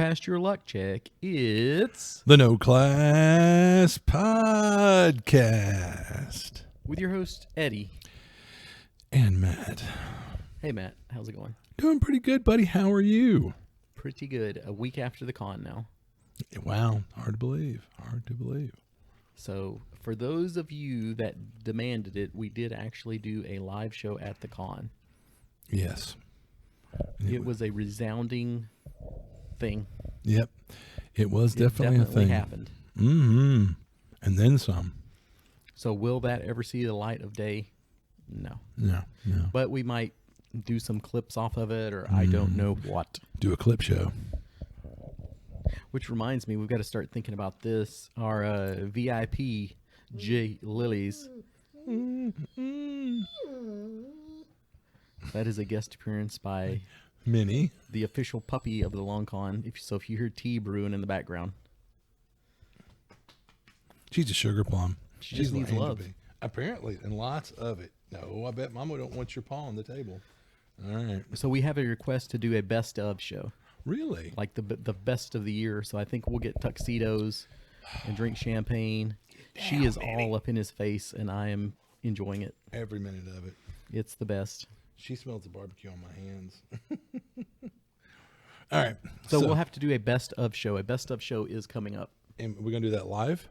passed your luck check. It's The No Class Podcast. with your host, Eddie. And Matt. Hey, Matt. How's it going? Doing pretty good, buddy. How are you? Pretty good. A week after the con now. Wow. Hard to believe. Hard to believe. So, for those of you that demanded it, we did actually do a live show at the con. Yes. It was a resounding thing. Yep. It was definitely a thing. Happened. Mm-hmm. And then some. So, will that ever see the light of day? No. No. But we might do some clips off of it, or I don't know what. Do a clip show. Which reminds me, we've got to start thinking about this. Our VIP, J. Lilies. That is a guest appearance by Minnie. the official puppy of the Long Con. If you hear tea brewing in the background. She's a sugar plum. She just needs like love. to be. Apparently, and lots of it. No, I bet Mama don't want your paw on the table. All right. So we have a request to do a best of show. Really? Like the best of the year. So I think we'll get tuxedos and drink champagne. She is all up in his face, and I am enjoying it. Every minute of it. It's the best. She smells the barbecue on my hands. All right. So we'll have to do a best of show. A best of show is coming up. And we're going to do that live?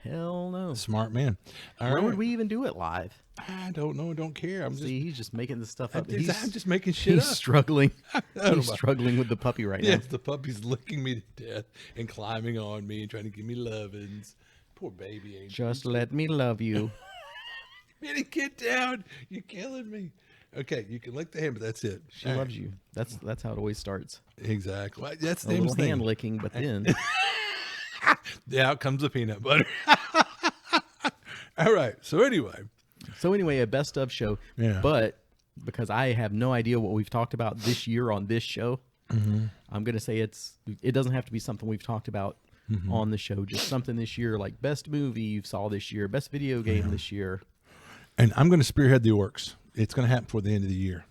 Hell no. Smart man. All Where right. would we even do it live? I don't know. Don't care. See, he's just making this stuff up. I'm just making shit He's up. struggling. don't He's know. struggling with the puppy right now. Yes, the puppy's licking me to death and climbing on me and trying to give me lovins. Poor baby angel. Just let me love you. Minnie, get down. You're killing me. Okay, you can lick the hand, but that's it. She loves you. That's how it always starts. Exactly. Well, that's A the little thing. hand licking, but then Yeah, out comes the peanut butter. All right. So anyway. a best of show. Yeah. But because I have no idea what we've talked about this year on this show, I'm gonna say it doesn't have to be something we've talked about on the show. Just something this year, like best movie you saw this year, best video game this year. And I'm going to spearhead the orcs. It's going to happen before the end of the year.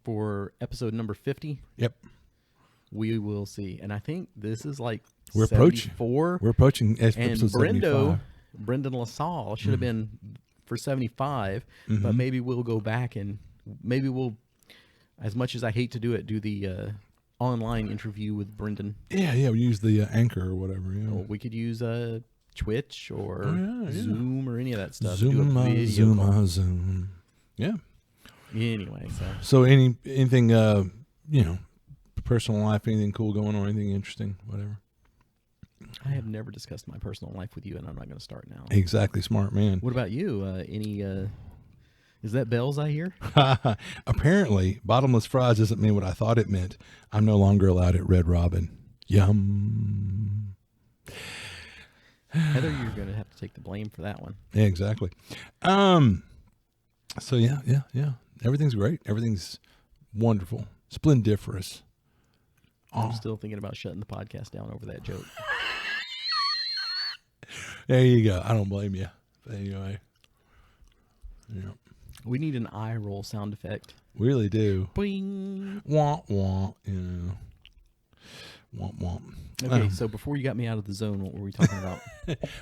For episode number 50, Yep. we will see. And I think this is like We're approaching. 74. We're approaching And episode 75. Brendan LaSalle should have been for 75, but maybe we'll go back and maybe we'll, as much as I hate to do it, do the online interview with Brendan. Yeah. We use the anchor or whatever. Yeah. Or we could use Twitch or yeah. Zoom or any of that stuff. Zoom. Yeah. Anyway, so So anything, personal life, anything cool going on, anything interesting, whatever. I have never discussed my personal life with you, and I'm not going to start now. Exactly. Smart man. What about you? Is that bells I hear? Apparently, bottomless fries doesn't mean what I thought it meant. I'm no longer allowed at Red Robin. Yum. Heather, you're going to have to take the blame for that one. Yeah, exactly. So yeah. Everything's great. Everything's wonderful. Splendiferous. I'm still thinking about shutting the podcast down over that joke. There you go. I don't blame you. But anyway. Yeah. We need an eye roll sound effect. We really do. Boing. Womp womp. Womp womp. Okay, so before you got me out of the zone, what were we talking about?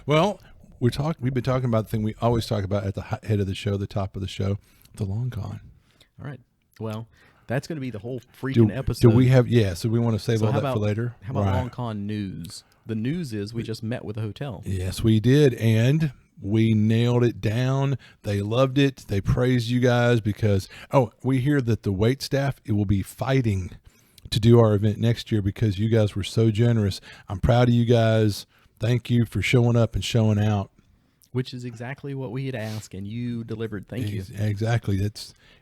Well, we've been talking about the thing we always talk about at the head of the show, the top of the show, the long con. All right. Well, that's going to be the whole freaking episode. Do we have? Yeah. So we want to save So all how that for about- later. How about Right. Long Con news? The news is we just met with a hotel. Yes, we did, and we nailed it down. They loved it. They praised you guys because we hear that the wait staff will be fighting to do our event next year because you guys were so generous. I'm proud of you guys. Thank you for showing up and showing out. Which is exactly what we had asked, and you delivered. Thank you. Exactly.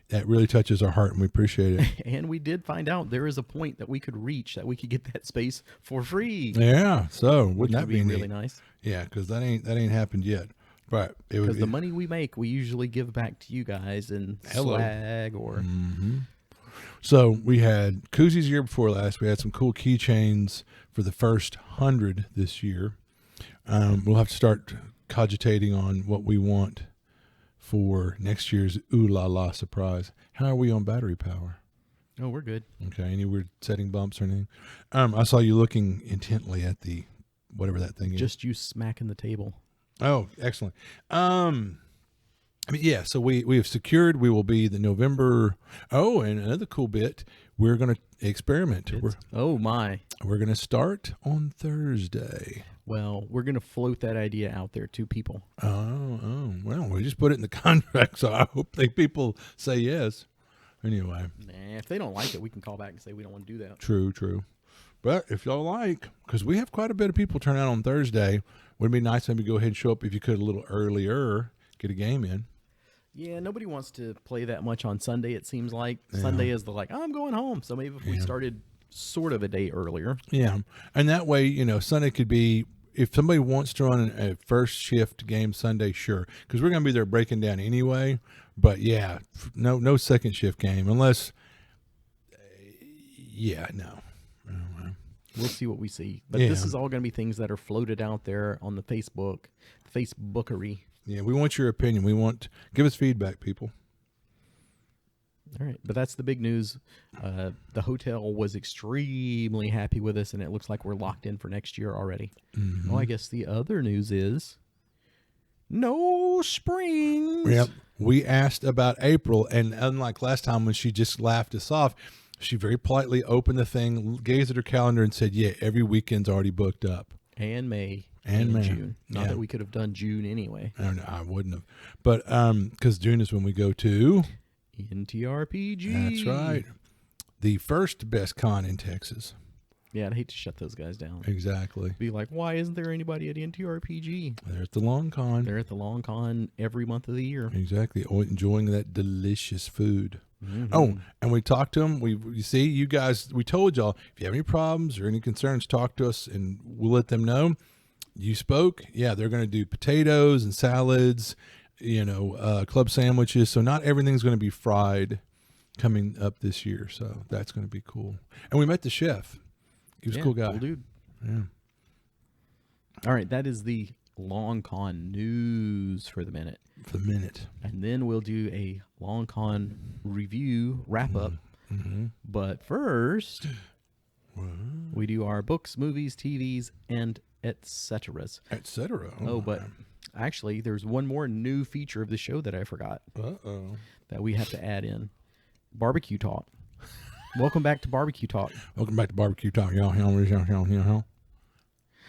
That really touches our heart, and we appreciate it. And we did find out there is a point that we could reach that we could get that space for free. Yeah. So Which wouldn't that would be be really neat? nice. Yeah, because that ain't happened yet. But it would Because be the money we make, we usually give back to you guys in Hello. swag or So we had koozies the year before last. We had some cool keychains for the first 100 this year. We'll have to start cogitating on what we want for next year's ooh la la surprise. How are we on battery power? Oh, we're good. Okay. Any weird setting bumps or anything? I saw you looking intently at the whatever that thing is. Just you smacking the table. Oh, excellent. Yeah, so we have secured we will be the November. Oh, and another cool bit, we're going to experiment. Oh my. We're going to start on Thursday. Well, we're going to float that idea out there to people. Oh, well, we just put it in the contract, so I hope people say yes. Anyway. Nah, if they don't like it, we can call back and say we don't want to do that. True. But if y'all like, because we have quite a bit of people turn out on Thursday, would it be nice maybe go ahead and show up if you could a little earlier, get a game in. Yeah, nobody wants to play that much on Sunday, it seems like. Yeah. Sunday is I'm going home. So maybe if we started sort of a day earlier. Yeah. And that way, Sunday could be, if somebody wants to run a first shift game Sunday, sure. Because we're going to be there breaking down anyway. But yeah, no second shift game unless, no. We'll see what we see. But this is all going to be things that are floated out there on the Facebookery. Yeah, we want your opinion. Give us feedback, people. All right, but that's the big news. The hotel was extremely happy with us, and it looks like we're locked in for next year already. Mm-hmm. Well, I guess the other news is no springs. Yep. We asked about April, and unlike last time when she just laughed us off, she very politely opened the thing, gazed at her calendar, and said, yeah, every weekend's already booked up. And May. And May. June. Not that we could have done June anyway. I wouldn't have. But because June is when we go to NTRPG. That's right. The first best con in Texas. Yeah, I'd hate to shut those guys down. Exactly. Be like, why isn't there anybody at NTRPG? They're at the Long Con. They're at the Long Con every month of the year. Exactly. Enjoying that delicious food. Mm-hmm. Oh, and we talked to them. You see, you guys, we told y'all, if you have any problems or any concerns, talk to us and we'll let them know. You spoke. Yeah, they're going to do potatoes and salads, club sandwiches. So not everything's going to be fried coming up this year. So that's going to be cool. And we met the chef. He was a cool guy. Cool dude. Yeah. All right. That is the Long Con news for the minute. And then we'll do a Long Con review wrap up. Mm-hmm. But first, we do our books, movies, TVs, and etc. Oh, but actually, there's one more new feature of the show that I forgot. That we have to add in. Barbecue Talk. Welcome back to Barbecue Talk. Y'all.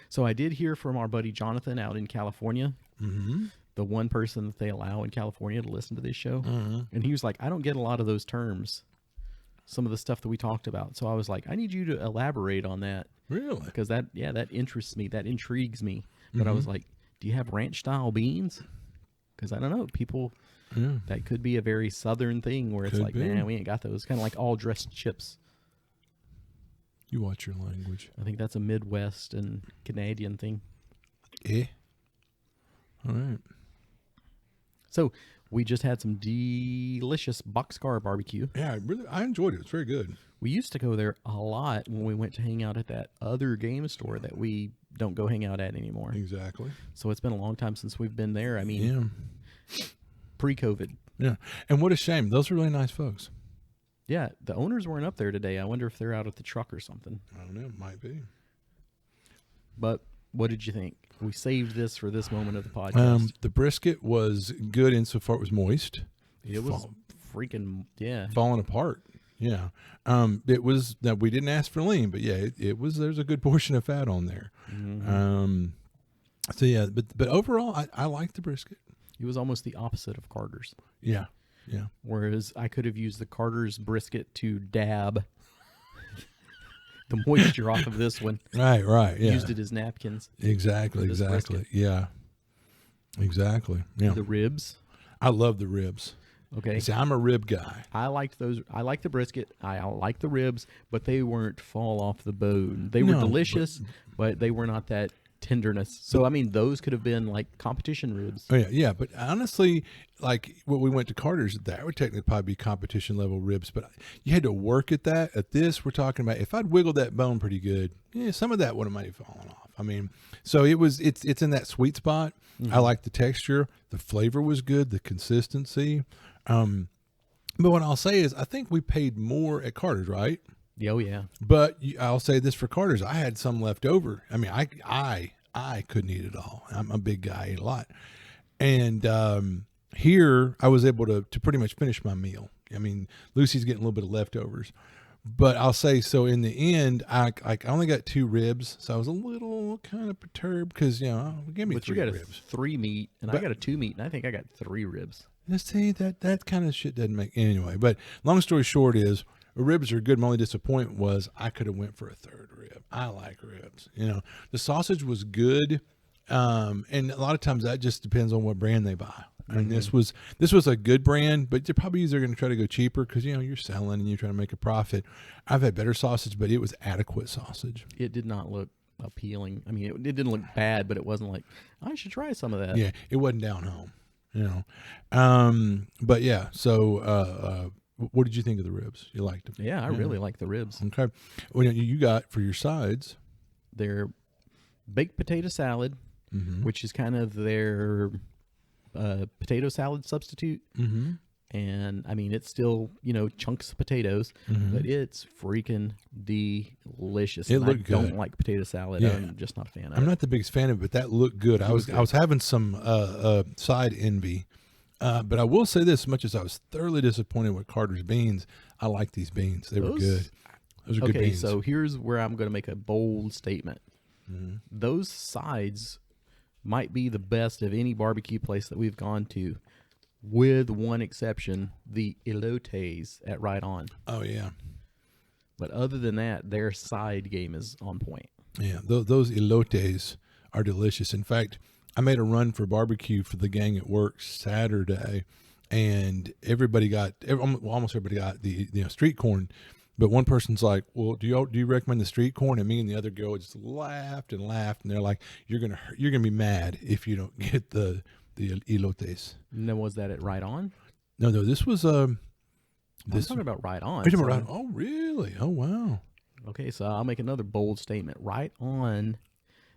So I did hear from our buddy Jonathan out in California. Mm-hmm. The one person that they allow in California to listen to this show. Mm-hmm. And he was like, I don't get a lot of those terms. Some of the stuff that we talked about. So I was like, I need you to elaborate on that. Really? Because that interests me. That intrigues me. But I was like, do you have ranch style beans? Because I don't know. People, that could be a very southern thing where it's like, man, we ain't got those. Kind of like all dressed chips. You watch your language. I think that's a Midwest and Canadian thing. Yeah. All right. So we just had some delicious Boxcar barbecue. Yeah, I enjoyed it. It's very good. We used to go there a lot when we went to hang out at that other game store that we don't go hang out at anymore. Exactly. So it's been a long time since we've been there. I mean, pre-COVID. Yeah. And what a shame. Those are really nice folks. Yeah. The owners weren't up there today. I wonder if they're out at the truck or something. I don't know. Might be. But what did you think? We saved this for this moment of the podcast. The brisket was good insofar it was moist. It was freaking, falling apart. Yeah. It was that we didn't ask for lean, but yeah, it was, there's a good portion of fat on there. Mm-hmm. So yeah, but overall I like the brisket. It was almost the opposite of Carter's. Yeah. Yeah. Whereas I could have used the Carter's brisket to dab the moisture off of this one. Right. Yeah. Used it as napkins. Exactly. Brisket. Yeah. Exactly. Yeah. The ribs. I love the ribs. Okay. See, I'm a rib guy. I liked those. I like the brisket. I like the ribs, but they weren't fall off the bone. They were delicious, but they were not that tenderness. So, I mean, those could have been like competition ribs. Oh, yeah. But honestly, like when we went to Carter's, that would technically probably be competition level ribs, but you had to work at that. At this, we're talking about if I'd wiggled that bone pretty good, some of that would have might have fallen off. I mean, so it's in that sweet spot. Mm-hmm. I like the texture. The flavor was good. The consistency. But what I'll say is, I think we paid more at Carter's, right? Oh yeah. But I'll say this for Carter's, I had some left over. I mean, I couldn't eat it all. I'm a big guy, I eat a lot. And here I was able to pretty much finish my meal. I mean, Lucy's getting a little bit of leftovers. But I'll say, so in the end, I only got 2 ribs, so I was a little kind of perturbed because, give me But 3 you got ribs. a 3 meat, and I got a 2 meat, and I think I got 3 ribs. Let's see, that kind of shit doesn't make anyway. But long story short is, ribs are good. My only disappointment was I could have went for a 3rd rib. I like ribs. The sausage was good, and a lot of times that just depends on what brand they buy. I mean, this was a good brand, but they're probably either going to try to go cheaper because you're selling and you're trying to make a profit. I've had better sausage, but it was adequate sausage. It did not look appealing. I mean, it didn't look bad, but it wasn't like I should try some of that. Yeah, it wasn't down home, But yeah, so what did you think of the ribs? You liked them? Yeah, I really like the ribs. Okay. Well, you got for your sides. Their baked potato salad, which is kind of their potato salad substitute. Mm-hmm. And I mean, it's still, chunks of potatoes, but it's freaking delicious. It And looked I don't good. like potato salad. Yeah. I'm just not a fan of it. I'm not the biggest fan of it, but that looked good. I was having some side envy. But I will say this, as much as I was thoroughly disappointed with Carter's beans, I like these beans. They were good. Those are good Okay, beans. so here's where I'm going to make a bold statement. Those sides might be the best of any barbecue place that we've gone to, with one exception, the elotes at Right On. Oh, yeah. But other than that, their side game is on point. Yeah, those elotes are delicious. In fact, I made a run for barbecue for the gang at work Saturday, and almost everybody got the street corn. But one person's like, "Well, do you recommend the street corn?" And me and the other girl just laughed, and they're like, "You're gonna be mad if you don't get the elotes." And then was that at Right On? No, this was I'm talking about Right On. You're talking about oh, really? Oh, wow. Okay, so I'll make another bold statement. Right On,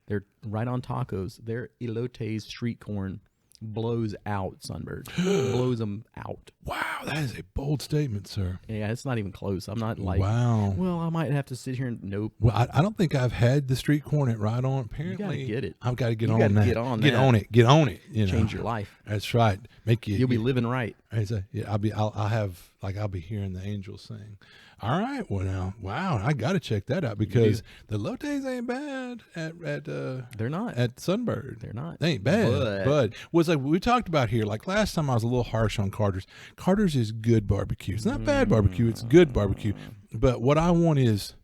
they're Right On tacos. Their elotes street corn blows out Sunbird. Blows them out. Wow, that is a bold statement, sir. Yeah, it's not even close. I'm not like, Wow. well, I might have to sit here and nope. Well, I don't think I've had the street corn at Right On. Apparently, You gotta get it. I've got to get You on gotta that. get on Get that. on it. Get on it. Change your life. That's right. You'll be living right. I'll be hearing the angels sing. All right. Well, now, wow, I got to check that out because the elotes ain't bad at They're not. at Sunbird. They're not. They ain't bad, but was like we talked about here. Like last time, I was a little harsh on Carter's. Carter's is good barbecue. It's not bad barbecue. It's good barbecue. But what I want is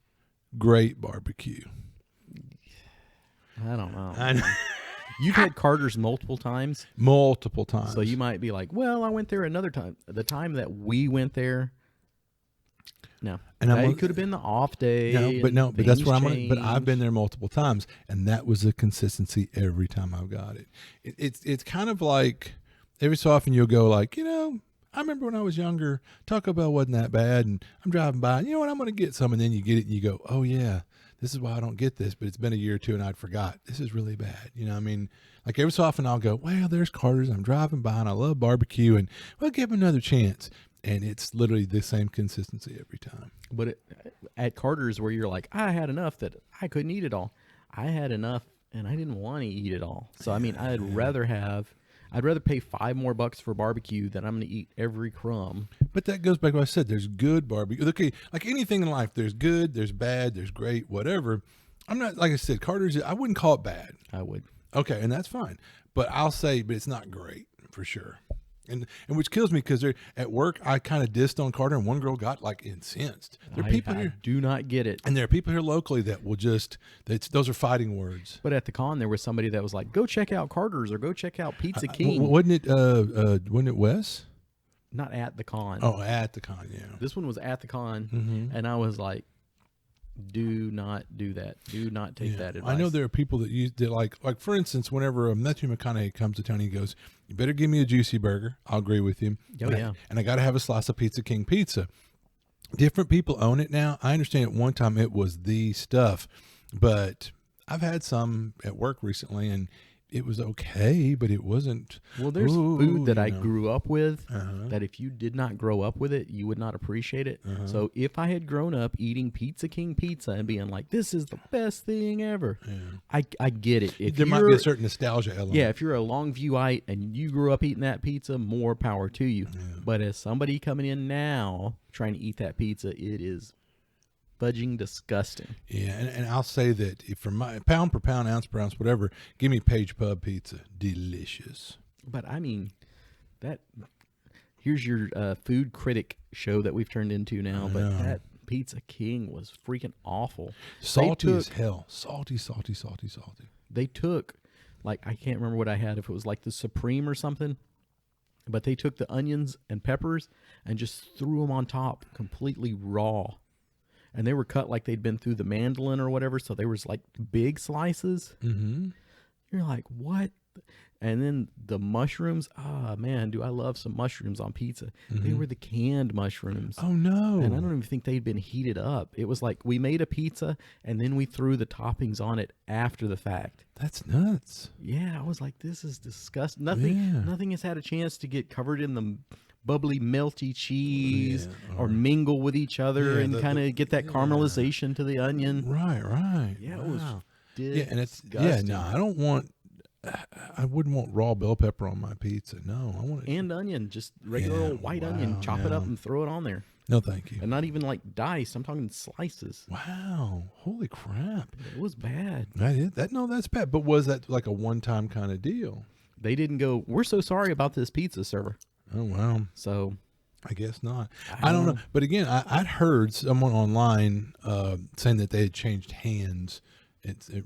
great barbecue. I don't know. I know. You've had Carter's multiple times, Multiple times. so you might be like, well, I went there another time. The time that we went there, no. And It could have been the off day. but that's what I'm gonna. But changed. I've been there multiple times, and that was the consistency every time I've got it. It's kind of like every so often you'll go like, I remember when I was younger, Taco Bell wasn't that bad, and I'm driving by, and you know what, I'm gonna get some, and then you get it, and you go, oh yeah, this is why I don't get this, but it's been a year or two, and I'd forgot this is really bad. I mean, like every so often I'll go, well, there's Carter's, I'm driving by, and I love barbecue, and we'll give them another chance. And it's literally the same consistency every time. But at Carter's, where you're like, I had enough that I couldn't eat it all. I had enough, and I didn't want to eat it all. So I mean, I'd rather pay $5 more for barbecue than I'm going to eat every crumb. But that goes back to what I said. There's good barbecue. Okay, like anything in life, there's good, there's bad, there's great, whatever. I'm not, like I said, Carter's, I wouldn't call it bad. I would. Okay, and that's fine. But I'll say, but it's not great for sure. And which kills me because at work, I kind of dissed on Carter, and one girl got like incensed. There are people here. Do not get it. And there are people here locally that will those are fighting words. But at the con, there was somebody that was like, go check out Carter's or go check out Pizza King. Wasn't it Wes? Not at the con. Oh, at the con, yeah. This one was at the con, and I was like, do not do that. Do not take that advice. I know there are people that like for instance, whenever Matthew McConaughey comes to town, he goes, "You better give me a juicy burger." I'll agree with him. Oh, yeah. And I got to have a slice of Pizza King pizza. Different people own it now. I understand at one time it was the stuff, but I've had some at work recently, and it was okay, but it wasn't. Well, there's ooh, food that you I know. grew up with Uh-huh. that if you did not grow up with it, you would not appreciate it. Uh-huh. So if I had grown up eating Pizza King pizza and being like, this is the best thing ever, I get it. If There might be you're- a certain nostalgia element. Yeah, if you're a Longviewite and you grew up eating that pizza, more power to you. But as somebody coming in now trying to eat that pizza, it is fudging disgusting. Yeah, and I'll say that if for my pound per pound, ounce per ounce, whatever, give me Page Pub pizza, delicious. But I mean, that here's your food critic show that we've turned into now. But know. that Pizza King was freaking awful. Salty as took- hell, salty, salty, salty, salty. They took, like, I can't remember what I had, if it was like the Supreme or something. But they took the onions and peppers and just threw them on top completely raw. And they were cut like they'd been through the mandolin or whatever. So they was like big slices. Mm-hmm. You're like, what? And then the mushrooms. Ah, man, do I love some mushrooms on pizza. They were the canned mushrooms. Oh no! And I don't even think they'd been heated up. It was like we made a pizza and then we threw the toppings on it after the fact. That's nuts. Yeah, I was like, this is disgusting. Nothing, Yeah. nothing has had a chance to get covered in the bubbly, melty cheese Yeah, or mingle with each other Yeah, and the- kind of get that caramelization to the onion. Right, right. Yeah, it was Wow. disgusting. Yeah, and it's no, I don't want. I wouldn't want raw bell pepper on my pizza. No, I want it. And onion, just regular Yeah, old white wow, onion. Chop it up yeah. and throw it on there. No, thank you. And not even like diced. I'm talking slices. Wow, holy crap! It was bad. That is that. No, that's bad. But was that like a one-time kind of deal? They didn't go, we're so sorry about this pizza, sir. Oh wow. So I guess not. I don't know. But again, I'd heard someone online saying that they had changed hands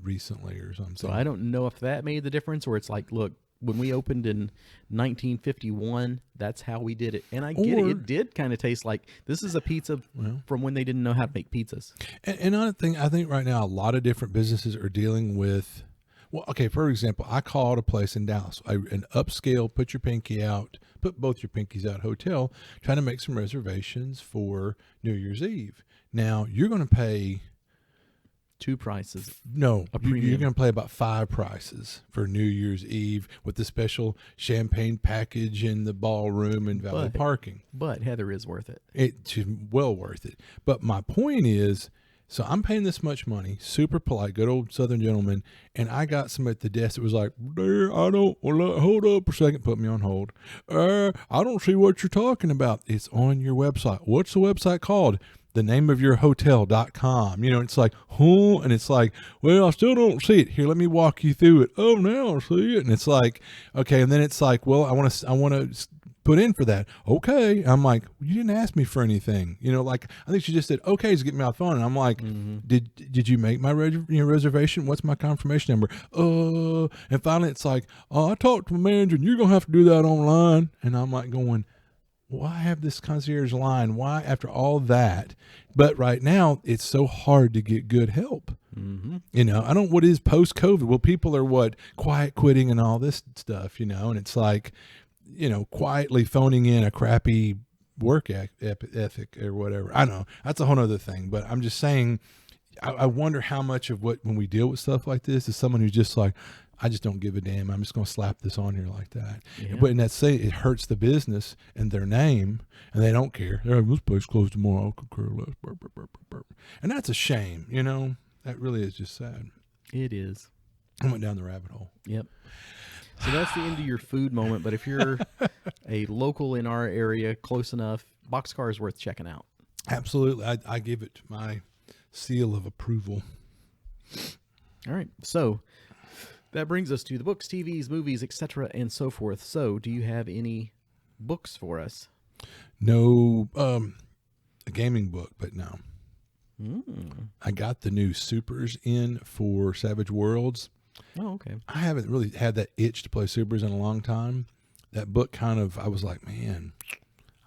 recently or something. So I don't know if that made the difference or it's like, look, when we opened in 1951, that's how we did it. And I get it. Or- It did kind of taste like this is a pizza from when they didn't know how to make pizzas. And another thing, I think right now a lot of different businesses are dealing with. Well, okay, for example, I called a place in Dallas, an upscale, put your pinky out, put both your pinkies out hotel, trying to make some reservations for New Year's Eve. Now, you're going to pay, Two prices. no, A you're premium. going to pay about 5 prices for New Year's Eve with the special champagne package in the ballroom and valet But- parking. But Heather is worth it. It's well worth it. But my point is, so I'm paying this much money, super polite, good old Southern gentleman, and I got somebody at the desk that was like, "There, I don't. Well, hold up a second, put me on hold. I don't see what you're talking about. It's on your website. What's the website called? The name of your hotel.com. You know, it's like, huh? And it's like, well, I still don't see it. Here, let me walk you through it. Oh, now I see it. And it's like, okay. And then it's like, well, I want to put in for that. Okay. I'm like, you didn't ask me for anything. You know, like, I think she just said, okay, to get me off the phone. And I'm like, did you make my reservation? What's my confirmation number? And finally it's like, oh, I talked to my manager and you're going to have to do that online. And I'm like going, why have this concierge line? Why after all that? But right now it's so hard to get good help. Mm-hmm. You know, I don't, what is post-COVID? Well, people are quiet quitting and all this stuff, you know, and it's like, you know, quietly phoning in a crappy work ethic or whatever. I know that's a whole other thing, but I'm just saying, I wonder how much of when we deal with stuff like this is someone who's just like, I just don't give a damn. I'm just going to slap this on here like that. Yeah. But in that say it hurts the business and their name, and they don't care. They're like, this place closed tomorrow. I could care less. Burp, burp, burp, burp, burp. And that's a shame. You know, that really is just sad. It is. I went down the rabbit hole. Yep. So that's the end of your food moment. But if you're a local in our area, close enough, Boxcar is worth checking out. Absolutely. I give it my seal of approval. All right. So that brings us to the books, TVs, movies, etc., and so forth. So do you have any books for us? No, a gaming book, but no. Mm. I got the new Supers in for Savage Worlds. Oh, okay. I haven't really had that itch to play Supers in a long time. That book kind of, I was like, man,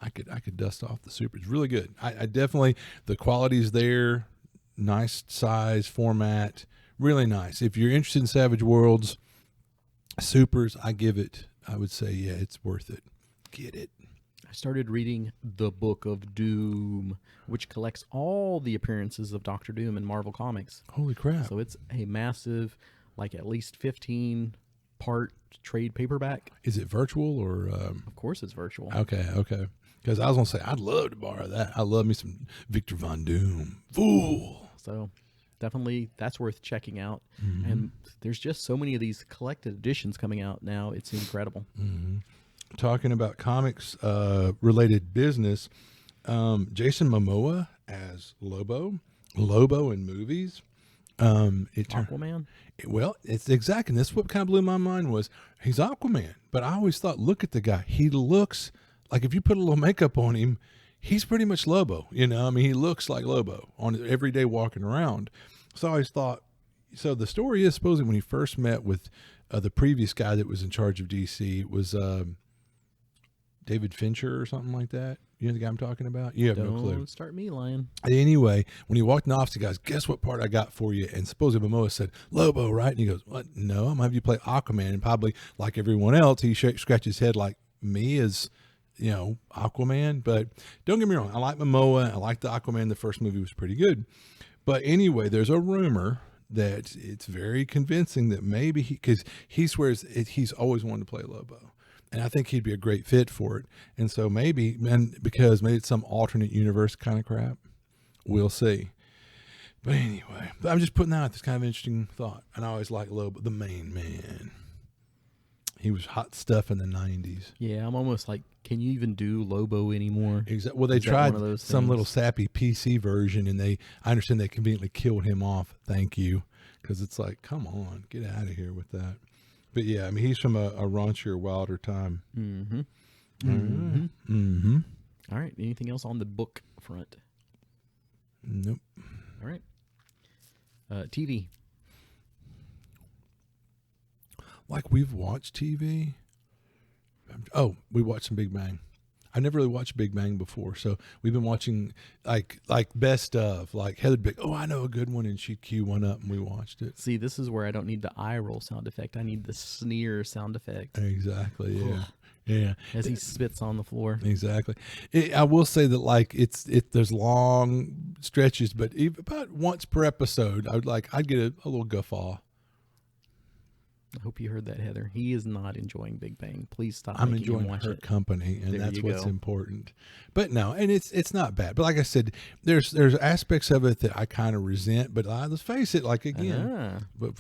I could dust off the Supers. Really good. I definitely, the quality's there, nice size, format, really nice. If you're interested in Savage Worlds, Supers, I would say, yeah, it's worth it. Get it. I started reading The Book of Doom, which collects all the appearances of Doctor Doom in Marvel Comics. Holy crap. So it's a massive, like at least 15 part trade paperback. Is it virtual or? Of course, it's virtual. Okay. Because I was gonna say I'd love to borrow that. I love me some Victor Von Doom. Fool. So definitely that's worth checking out. Mm-hmm. And there's just so many of these collected editions coming out now. It's incredible. Mm-hmm. Talking about comics related business, Jason Momoa as Lobo in movies. Aquaman. Well, it's exactly. And that's what kind of blew my mind was he's Aquaman. But I always thought, look at the guy. He looks like if you put a little makeup on him, he's pretty much Lobo. You know, I mean, he looks like Lobo on every day walking around. So I always thought. So the story is supposedly when he first met with the previous guy that was in charge of DC, it was David Fincher or something like that. You know the guy I'm talking about? You have no clue. Don't start me lying. Anyway, when he walked in the office, he goes, guess what part I got for you? And supposedly Momoa said, Lobo, right? And he goes, what? No, I'm going to have you play Aquaman. And probably like everyone else, he scratches his head like me as, you know, Aquaman. But don't get me wrong. I like Momoa. I like the Aquaman. The first movie was pretty good. But anyway, there's a rumor that it's very convincing that maybe because he swears he's always wanted to play Lobo. And I think he'd be a great fit for it. And so maybe, because maybe it's some alternate universe kind of crap. We'll see. But anyway, I'm just putting out this kind of interesting thought. And I always like Lobo, the main man. He was hot stuff in the 90s. Yeah, I'm almost like, can you even do Lobo anymore? Exactly. Well, they tried some little sappy PC version, and I understand they conveniently killed him off. Thank you. Because it's like, come on, get out of here with that. But yeah, I mean, he's from a raunchier, wilder time. Mm-hmm. Mm-hmm. Mm-hmm. All right. Anything else on the book front? Nope. All right. TV. Like we've watched TV. Oh, we watched some Big Bang. I never really watched Big Bang before, so we've been watching like best of, like Heather Big. Oh, I know a good one, and she'd cue one up, and we watched it. See, this is where I don't need the eye roll sound effect. I need the sneer sound effect. Exactly. Yeah. Yeah. As he spits on the floor. Exactly. I will say that like there's long stretches, but about once per episode, I'd get a little guffaw. I hope you heard that, Heather. He is not enjoying Big Bang. Please stop. I'm making him enjoying watch her it. company, and There that's you what's go. important. But no, and it's not bad. But like I said, there's aspects of it that I kind of resent. But let's face it, like again, but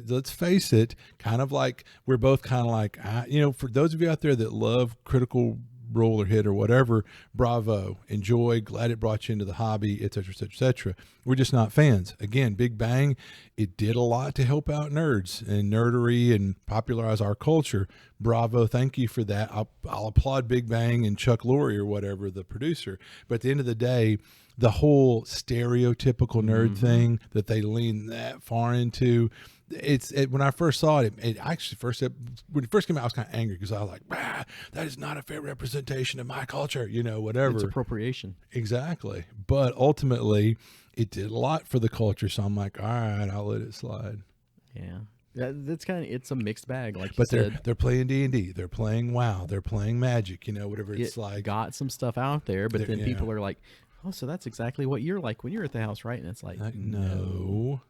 let's face it, kind of like we're both kind of like, for those of you out there that love Critical Role or Hit or whatever, bravo, enjoy, glad it brought you into the hobby, et cetera, et cetera, et cetera. We're just not fans. Again, Big Bang, it did a lot to help out nerds and nerdery and popularize our culture. Bravo, thank you for that. I'll applaud Big Bang and Chuck Lorre or whatever, the producer. But at the end of the day, the whole stereotypical nerd thing that they lean that far into, when I first saw it, when it first came out, I was kind of angry because I was like, that is not a fair representation of my culture, whatever. It's appropriation. Exactly. But ultimately, it did a lot for the culture. So I'm like, all right, I'll let it slide. Yeah. That's it's a mixed bag, like but you said. They're playing D&D, they're playing WoW, they're playing Magic, whatever it's like. Got some stuff out there, but then people are like, oh, so that's exactly what you're like when you're at the house, right? And it's like, no.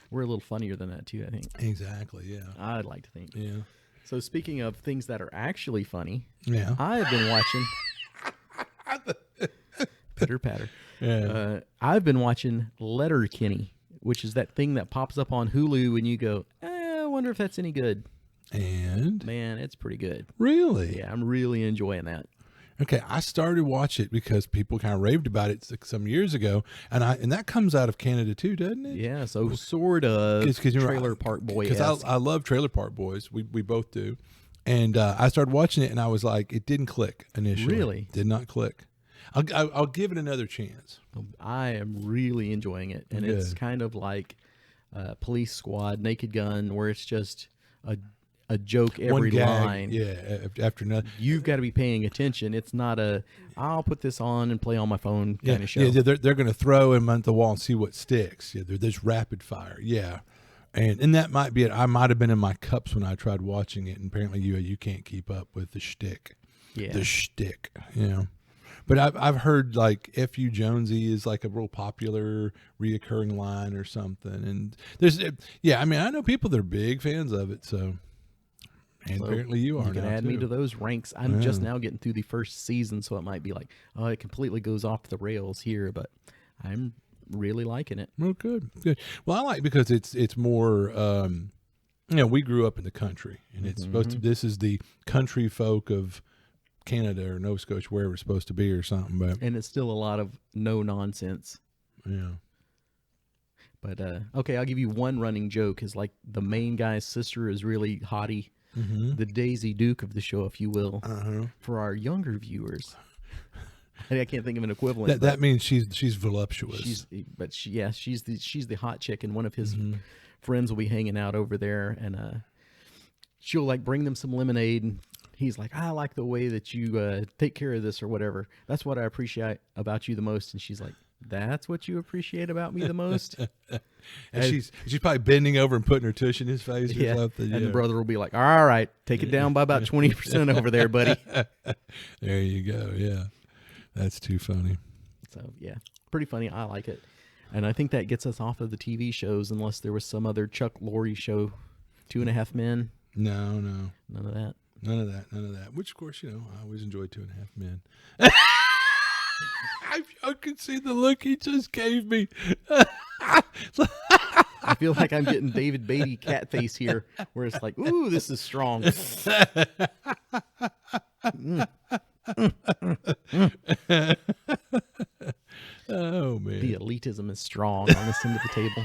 We're a little funnier than that too, I think. Exactly, yeah. I'd like to think. Yeah. So speaking of things that are actually funny, yeah, I've been watching Pitter Patter. Yeah. I've been watching Letterkenny, which is that thing that pops up on Hulu and you go, I wonder if that's any good. And man, it's pretty good. Really? Yeah, I'm really enjoying that. Okay, I started watching it because people kind of raved about it some years ago, and that comes out of Canada too, doesn't it? Yeah, so sort of Trailer Park Boys. Because I love Trailer Park Boys. We both do. And I started watching it, and I was like, it didn't click initially. Really? Did not click. I'll give it another chance. I am really enjoying it, and it's kind of like Police Squad, Naked Gun, where it's just a joke every line. Yeah, after nothing. You've got to be paying attention. It's not I'll put this on and play on my phone kind of show. Yeah, they're going to throw him at the wall and see what sticks. Yeah, there's rapid fire. Yeah. And that might be it. I might have been in my cups when I tried watching it, and apparently you can't keep up with the shtick. Yeah. The shtick, But I've heard like F.U. Jonesy is like a real popular reoccurring line or something. And I know people that are big fans of it, so And So apparently you are You can now, add me too. to those ranks. I'm just Yeah. now getting through the first season, so it might be like, oh, it completely goes off the rails here, but I'm really liking it. Well, good, good. Well, I like because it's more. We grew up in the country, and it's supposed to. This is the country folk of Canada or Nova Scotia, wherever it's supposed to be, or something. But And it's still a lot of no nonsense. yeah, But okay, I'll give you one running joke. Is like the main guy's sister is really haughty, the Daisy Duke of the show, if you will, for our younger viewers. I can't think of an equivalent. that means she's voluptuous. she's she's the hot chick, and one of his friends will be hanging out over there, and she'll like bring them some lemonade, and he's like, I like the way that you take care of this or whatever. That's what I appreciate about you the most. And she's like, that's what you appreciate about me the most? and she's probably bending over and putting her tush in his face or Yeah. something. And the brother will be like, all right, take it down by about 20% over there, buddy. There you go. Yeah, that's too funny. So yeah, pretty funny. I like it. And I think that gets us off of the TV shows, unless there was some other Chuck Lorre show, 2.5 Men. No, None of that. none of that. Which, of course, I always enjoyed 2.5 Men. I could see the look he just gave me. I feel like I'm getting David Beatty cat face here, where it's like, ooh, this is strong. Oh man, The elitism is strong on this end of the table.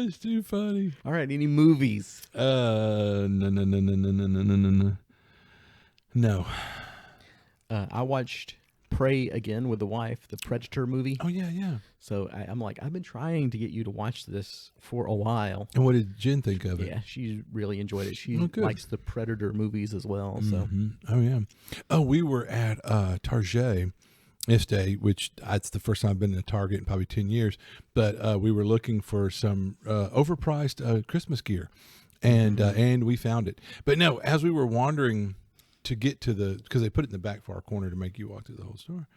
it's too funny. All right, any movies? No. I watched Prey again with the wife, the Predator movie. Oh yeah. So I'm like, I've been trying to get you to watch this for a while. And what did Jen think of it? Yeah, she really enjoyed it. She Oh, good. likes the Predator movies as well. So Oh yeah. Oh, we were at Target yesterday, which it's the first time I've been in a Target in probably 10 years. But we were looking for some overpriced Christmas gear, and we found it. But no, as we were wandering to get to because they put it in the back far corner to make you walk through the whole store.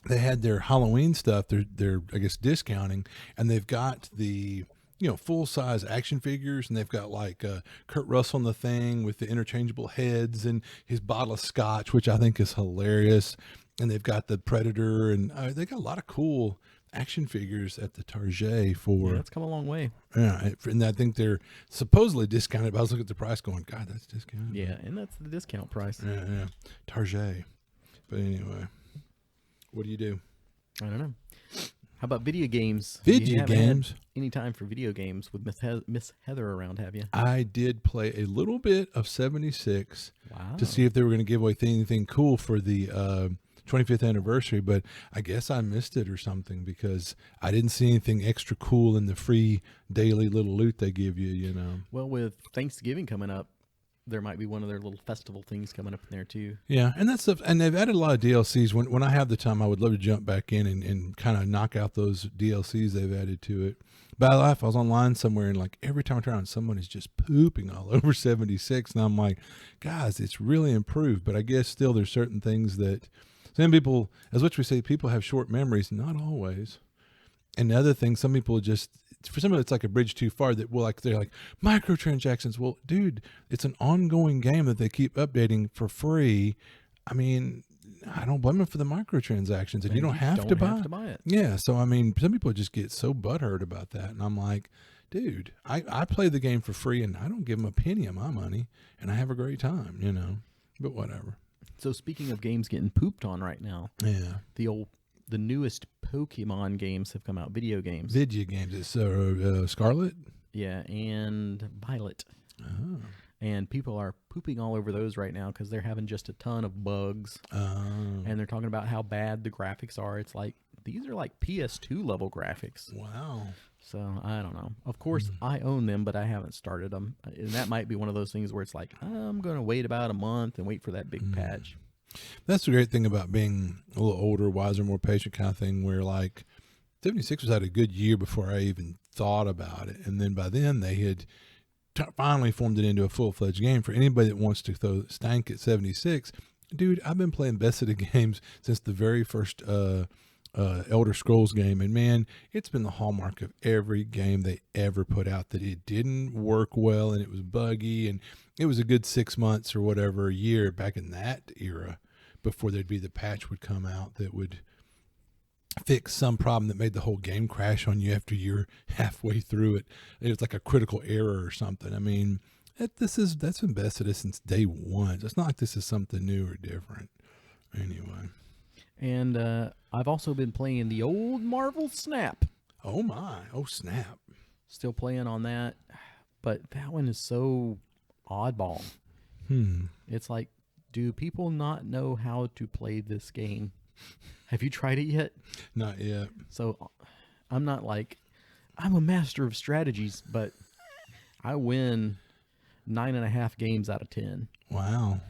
They had their Halloween stuff. They're I guess discounting, and they've got the full size action figures, and they've got like Kurt Russell on the thing with the interchangeable heads and his bottle of scotch, which I think is hilarious. And they've got the Predator, and they got a lot of cool action figures at the Target for. yeah, it's come a long way. Yeah, and I think they're supposedly discounted. But I was looking at the price, going, God, that's discounted. Yeah, and that's the discount price. Yeah, Target. But anyway, what do you do? I don't know. How about video games? Video You haven't had games? any time for video games with Miss Heather around, have you? I did play a little bit of 76 Wow. to see if they were going to give away anything cool for the 25th anniversary, but I guess I missed it or something because I didn't see anything extra cool in the free daily little loot they give you, Well, with Thanksgiving coming up, there might be one of their little festival things coming up in there too. Yeah, and that's stuff. And they've added a lot of DLCs. When I have the time, I would love to jump back in and kind of knock out those DLCs they've added to it. But I was online somewhere, and like every time I turn on, someone is just pooping all over 76, and I'm like, guys, it's really improved. But I guess still there's certain things that some people, as which we say, people have short memories. Not always. And the other thing, some people just, for some of it's like a bridge too far that they're like microtransactions. Well, dude, it's an ongoing game that they keep updating for free. I mean, I don't blame them for the microtransactions, and you don't have to buy it. Yeah. So, I mean, some people just get so butthurt about that. And I'm like, dude, I play the game for free and I don't give them a penny of my money, and I have a great time, but whatever. So speaking of games getting pooped on right now, Yeah. the newest Pokemon games have come out, video games. Video games. It's Scarlet. Yeah, and Violet. Oh. And people are pooping all over those right now because they're having just a ton of bugs. And they're talking about how bad the graphics are. It's like, these are like PS2 level graphics. Wow. So I don't know. Of course, I own them, but I haven't started them. And that might be one of those things where it's like, I'm going to wait about a month and wait for that big patch. That's the great thing about being a little older, wiser, more patient kind of thing, where like 76 was had a good year before I even thought about it. And then by then they had finally formed it into a full-fledged game. For anybody that wants to throw stank at 76, dude, I've been playing Bethesda games since the very first Elder Scrolls game, and man, it's been the hallmark of every game they ever put out that it didn't work well and it was buggy, and it was a good 6 months or whatever, a year back in that era before there'd be the patch would come out that would fix some problem that made the whole game crash on you after you're halfway through it. It was like a critical error or something. I mean, that's been Bethesda since day one. So it's not like this is something new or different. Anyway. And I've also been playing the old Marvel Snap. Oh my! Oh snap! Still playing on that, but that one is so oddball. It's like, do people not know how to play this game? Have you tried it yet? Not yet. So I'm not like, I'm a master of strategies, but I win 9.5 games out of 10. Wow.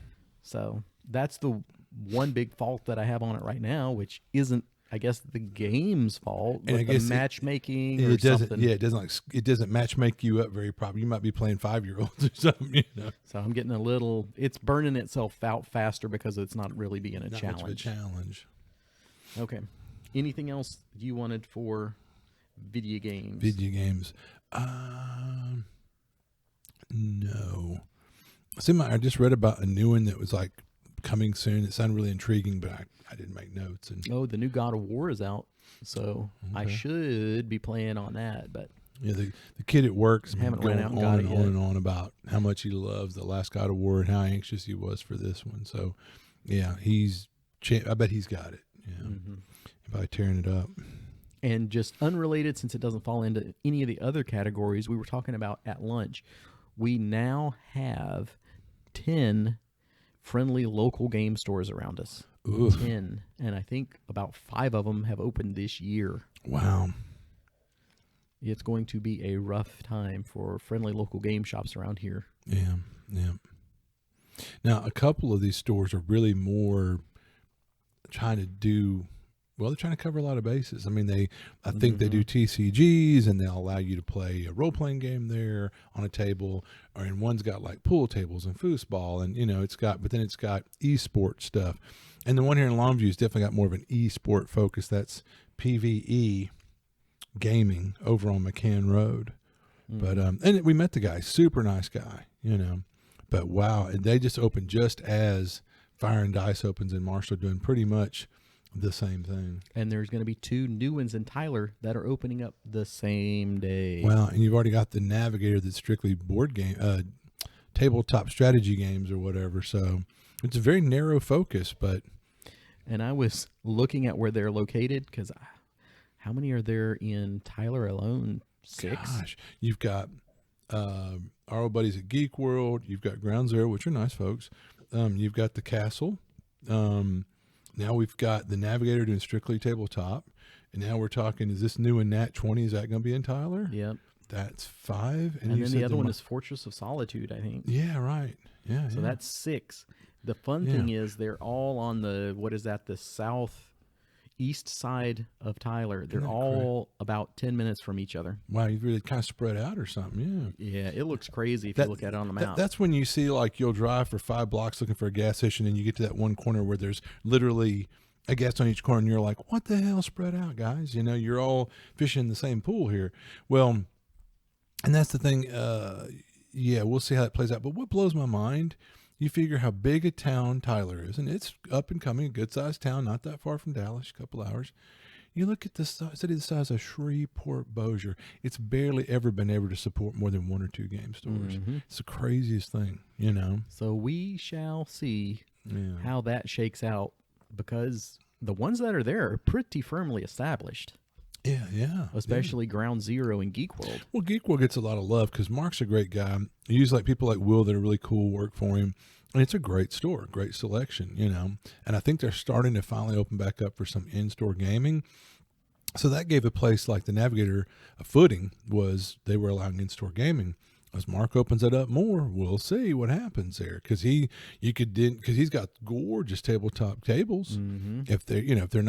So that's the one big fault that I have on it right now, which isn't, I guess, the game's fault, but the matchmaking or something. Yeah, it doesn't matchmake you up very properly. You might be playing 5-year-olds or something, you know. So I'm getting it's burning itself out faster because it's not really being a challenge. Much of a challenge. Okay. Anything else you wanted for video games? Video games. No. I just read about a new one that was like coming soon. It sounded really intriguing, but I didn't make notes. And the new God of War is out, so I should be playing on that. But yeah, the kid at work haven't ran out and got it yet. On and on about how much he loves the last God of War and how anxious he was for this one. So yeah, I bet he's got it. Yeah, by tearing it up. And just unrelated, since it doesn't fall into any of the other categories we were talking about at lunch, we now have 10 friendly local game stores around us. Ooh. 10. And I think about 5 of them have opened this year. Wow. It's going to be a rough time for friendly local game shops around here. Yeah, yeah. Now, a couple of these stores are really more trying to do... Well, they're trying to cover a lot of bases. I mean, I think they do TCGs, and they'll allow you to play a role-playing game there on a table, and one's got like pool tables and foosball, and but then it's got e-sport stuff. And the one here in Longview's definitely got more of an e-sport focus. That's PvE Gaming over on McCann Road. But and we met the guy, super nice guy, But wow, and they just opened just as Fire and Dice opens in Marshall, doing pretty much the same thing. And there's going to be 2 new ones in Tyler that are opening up the same day. Wow, and you've already got the Navigator that's strictly board game, tabletop strategy games or whatever. So it's a very narrow focus, but. And I was looking at where they're located because how many are there in Tyler alone? 6? Gosh, you've got our old buddies at Geek World. You've got Ground Zero, which are nice folks. You've got the Castle. Now we've got the Navigator doing strictly tabletop. And now we're talking, is this new in Nat 20? Is that going to be in Tyler? Yep. That's 5. And then the other one is Fortress of Solitude, I think. Yeah, right. Yeah. So that's 6. The fun thing is they're all on the southeast side of Tyler. They're all about 10 minutes from each other. Wow, you've really kind of spread out or something. Yeah, it looks crazy if you look at it on the map. That's when you see, like, you'll drive for 5 blocks looking for a gas station, and you get to that one corner where there's literally a gas on each corner, and you're like, what the hell, spread out, guys? You're all fishing in the same pool here. Well, and that's the thing. We'll see how that plays out. But what blows my mind, you figure how big a town Tyler is, and it's up and coming, a good-sized town, not that far from Dallas, a couple hours. You look at the city the size of Shreveport, Bossier. It's barely ever been able to support more than 1 or 2 game stores. It's the craziest thing, So we shall see how that shakes out, because the ones that are there are pretty firmly established. Yeah. Especially Ground Zero and Geek World. Well, Geek World gets a lot of love because Mark's a great guy. He uses people like Will that are really cool, work for him. And it's a great store, great selection, And I think they're starting to finally open back up for some in-store gaming. So that gave a place like the Navigator a footing, was they were allowing in-store gaming. As Mark opens it up more, we'll see what happens there, because he's got gorgeous tabletop tables. If they're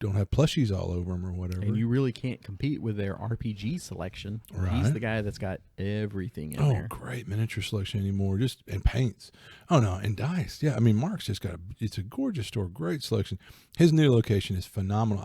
don't have plushies all over them or whatever. And you really can't compete with their RPG selection. Right. He's the guy that's got everything in there. Great miniature selection anymore. And paints. Oh no, and dice. Yeah, I mean, Mark's just it's a gorgeous store. Great selection. His new location is phenomenal.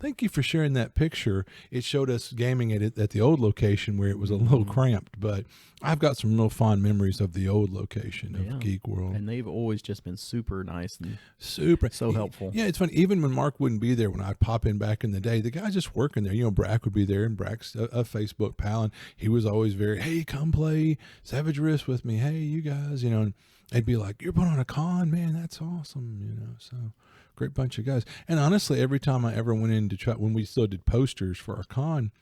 Thank you for sharing that picture. It showed us gaming at the old location where it was a little cramped, but I've got some real fond memories of the old location of Geek World. And they've always just been super nice and so helpful. Yeah, it's funny. Even when Mark wouldn't be there, when I'd pop in back in the day, the guy just working there, Brack would be there, and Brack's a Facebook pal, and he was always very, hey, come play Savage Risk with me. Hey, you guys, and they'd be like, you're putting on a con, man, that's awesome, so great bunch of guys. And honestly, every time I ever went in to try, when we still did posters for our con,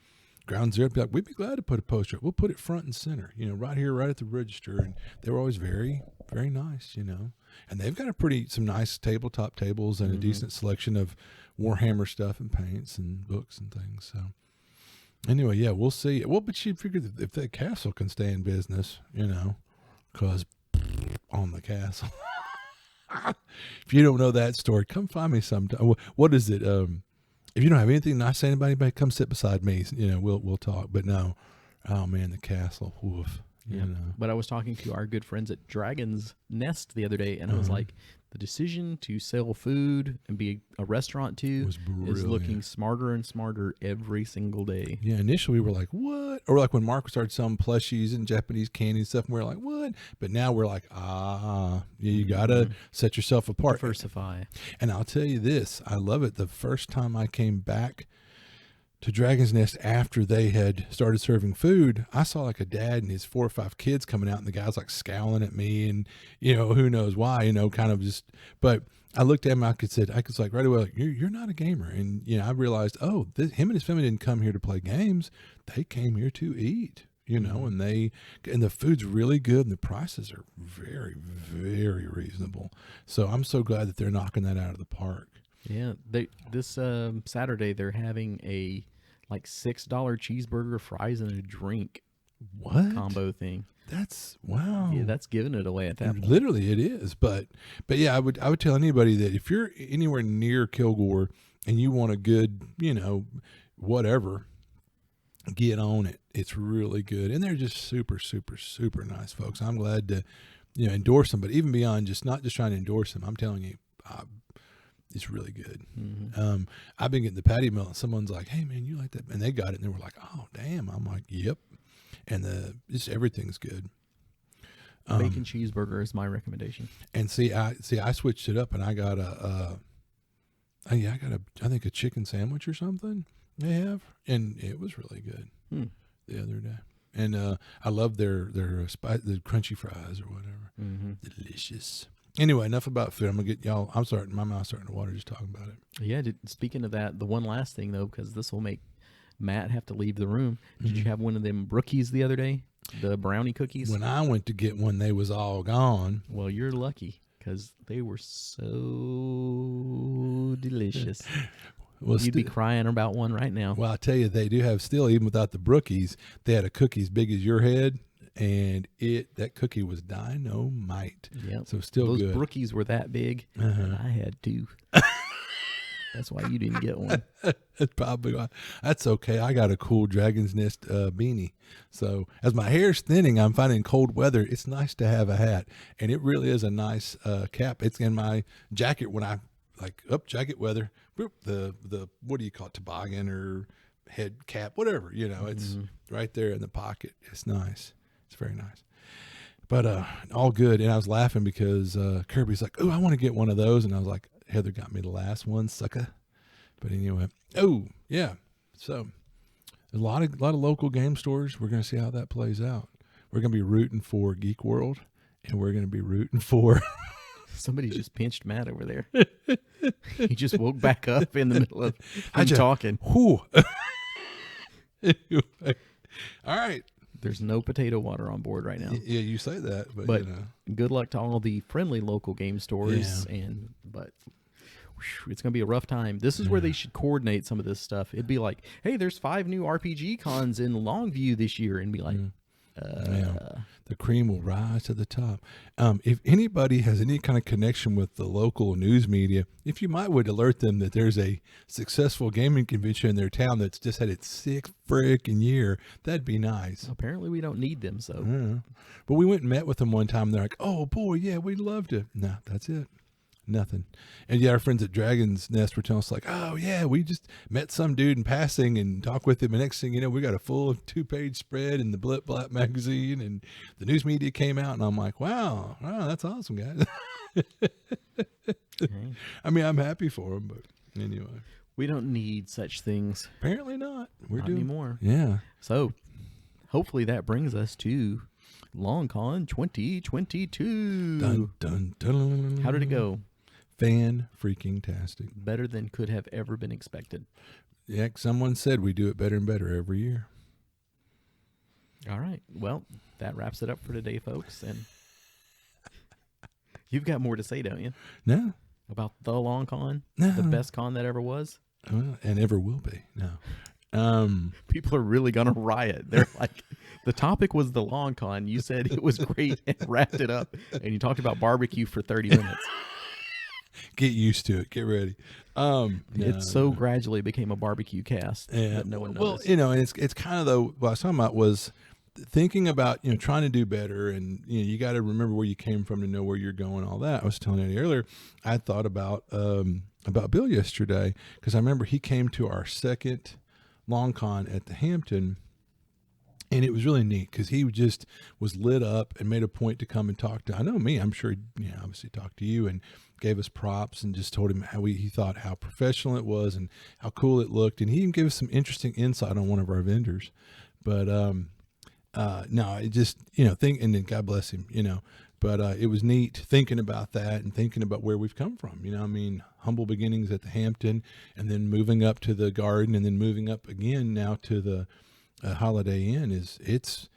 Ground Zero, be like, we'd be glad to put a poster up. We'll put it front and center, right here, right at the register. And they were always very, very nice, And they've got some nice tabletop tables and a decent selection of Warhammer stuff and paints and books and things. So anyway, yeah, we'll see. Well, but you figure that if that castle can stay in business, because on the castle. If you don't know that story, come find me sometime. What is it? If you don't have anything nice to say to anybody, come sit beside me. We'll talk. But no, oh man, the castle. Oof, But I was talking to our good friends at Dragon's Nest the other day, and I was like, the decision to sell food and be a restaurant too is looking smarter and smarter every single day. Yeah, initially we were like, what? Or like when Mark started selling plushies and Japanese candy and stuff, and we were like, what? But now we're like, you got to set yourself apart. Diversify. And I'll tell you this, I love it. The first time I came back to Dragon's Nest after they had started serving food, I saw like a dad and his 4 or 5 kids coming out, and the guy's like scowling at me, and who knows why, kind of just. But I looked at him, I was like right away, like, you're not a gamer, and I realized, him and his family didn't come here to play games; they came here to eat. And the food's really good, and the prices are very, very reasonable. So I'm so glad that they're knocking that out of the park. Yeah, this Saturday they're having a like $6 cheeseburger, fries, and a drink combo thing. That's wow. Yeah, that's giving it away at that point. Literally, it is. But yeah, I would tell anybody that if you're anywhere near Kilgore and you want a good, whatever, get on it. It's really good, and they're just super, super, super nice folks. I'm glad to, endorse them, but even beyond not just trying to endorse them, I'm telling you. It's really good. Mm-hmm. I've been getting the patty melt, and someone's like, hey man, you like that? And they got it, and they were like, oh damn. I'm like, yep. And just everything's good. Bacon cheeseburger is my recommendation. And I switched it up, and I got I think a chicken sandwich or something they have, and it was really good the other day. And I love their the crunchy fries or whatever. Mm-hmm. Delicious. Anyway, enough about food. I'm gonna get y'all. My mouth's starting to water just talking about it. Yeah. Speaking of that, the one last thing though, because this will make Matt have to leave the room. Did you have one of them brookies the other day? The brownie cookies? When I went to get one, they was all gone. Well, you're lucky because they were so delicious. Well, you'd be crying about one right now. Well, I tell you, they do have still, even without the brookies, they had a cookie as big as your head. And that cookie was dynamite. Yeah, so still those good. Those brookies were that big, and I had 2. That's why you didn't get one. That's probably why. That's okay. I got a cool Dragon's Nest beanie. So as my hair's thinning, I'm finding cold weather, it's nice to have a hat, and it really is a nice cap. It's in my jacket when I jacket weather. The what do you call it, toboggan or head cap, whatever. It's right there in the pocket. It's nice. It's very nice. But all good. And I was laughing because Kirby's like, oh, I want to get one of those. And I was like, Heather got me the last one, sucker. But anyway, yeah. So a lot of local game stores. We're going to see how that plays out. We're going to be rooting for Geek World, and we're going to be rooting for... Somebody just pinched Matt over there. He just woke back up in the middle of talking. Whew. Anyway, all right. There's no potato water on board right now. Yeah, you say that, but good luck to all the friendly local game stores. Yeah. But it's going to be a rough time. This is where they should coordinate some of this stuff. It'd be like, hey, there's 5 new RPG cons in Longview this year, and be like, Yeah. The cream will rise to the top. If anybody has any kind of connection with the local news media, if you might would alert them that there's a successful gaming convention in their town that's just had its 6th freaking year, that'd be nice. Apparently, we don't need them. So, Yeah. But we went and met with them one time. And they're like, "Oh boy, yeah, we'd love to." No, that's it. Nothing. And yeah, our friends at Dragon's Nest were telling us like, "Oh yeah, we just met some dude in passing and talked with him. And next thing you know, we got a full 2-page spread in the Blip Blap magazine, and the news media came out." And I'm like, "Wow, that's awesome, guys." okay. I mean, I'm happy for them, but anyway, We don't need such things apparently not. We're not doing anymore. Yeah. So, hopefully, that brings us to LongCon 2022. Dun, dun, dun. How did it go? Fan freaking tastic. Better than could have ever been expected. Yeah, someone said we do it better and better every year. All right. Well, that wraps it up for today, folks. And you've got more to say, don't you? No. About the LongCon? No. The best con that ever was? And ever will be. No. People are really going to riot. They're like, the topic was the LongCon. You said it was great and wrapped it up. And you talked about barbecue for 30 minutes. Get used to it. Get ready. It so gradually became a barbecue cast that no one noticed. Well, and it's kind of though what I was talking about was thinking about trying to do better, and you got to remember where you came from to know where you're going. All that I was telling Eddie earlier. I thought about Bill yesterday because I remember he came to our second LongCon at the Hampton. And it was really neat because he just was lit up and made a point to come and talk to. I know me. I'm sure he obviously talked to you and gave us props and just told him how he thought how professional it was and how cool it looked. And he even gave us some interesting insight on one of our vendors. But no, it just think, and then God bless him. But it was neat thinking about that and thinking about where we've come from. I mean, humble beginnings at the Hampton, and then moving up to the Garden, and then moving up again now to the Holiday Inn. It's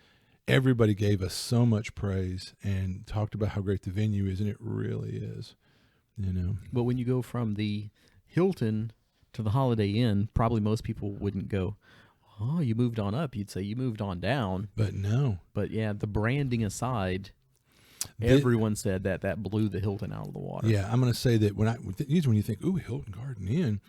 everybody gave us so much praise and talked about how great the venue is, and it really is. But when you go from the Hilton to the Holiday Inn, probably most people wouldn't go, "Oh, you moved on up." You'd say you moved on down. But no. But yeah, the branding aside, everyone said that blew the Hilton out of the water. Yeah, I'm going to say that usually when you think, "Ooh, Hilton Garden Inn,"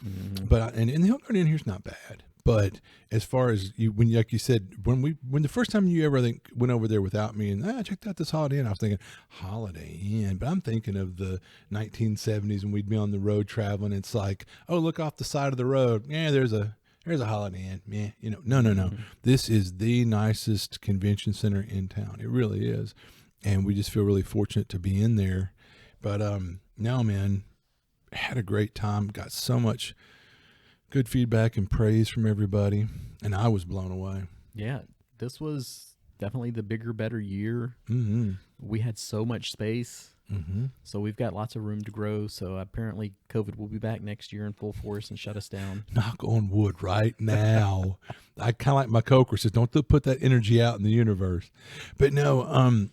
but and the Hilton Garden Inn here's not bad. But as far as like you said, when the first time you ever went over there without me and checked out this Holiday Inn, I was thinking Holiday Inn, but I'm thinking of the 1970s when we'd be on the road traveling. It's like, oh, look off the side of the road. Yeah, there's a Holiday Inn. Yeah, no. Mm-hmm. This is the nicest convention center in town. It really is, and we just feel really fortunate to be in there. But no, man, had a great time. Got so much good feedback and praise from everybody, and I was blown away. Yeah, this was definitely the bigger, better year. Mm-hmm. We had so much space, so we've got lots of room to grow. So apparently COVID will be back next year in full force and shut us down. Knock on wood right now. I kind of like my coker says, don't put that energy out in the universe. But no,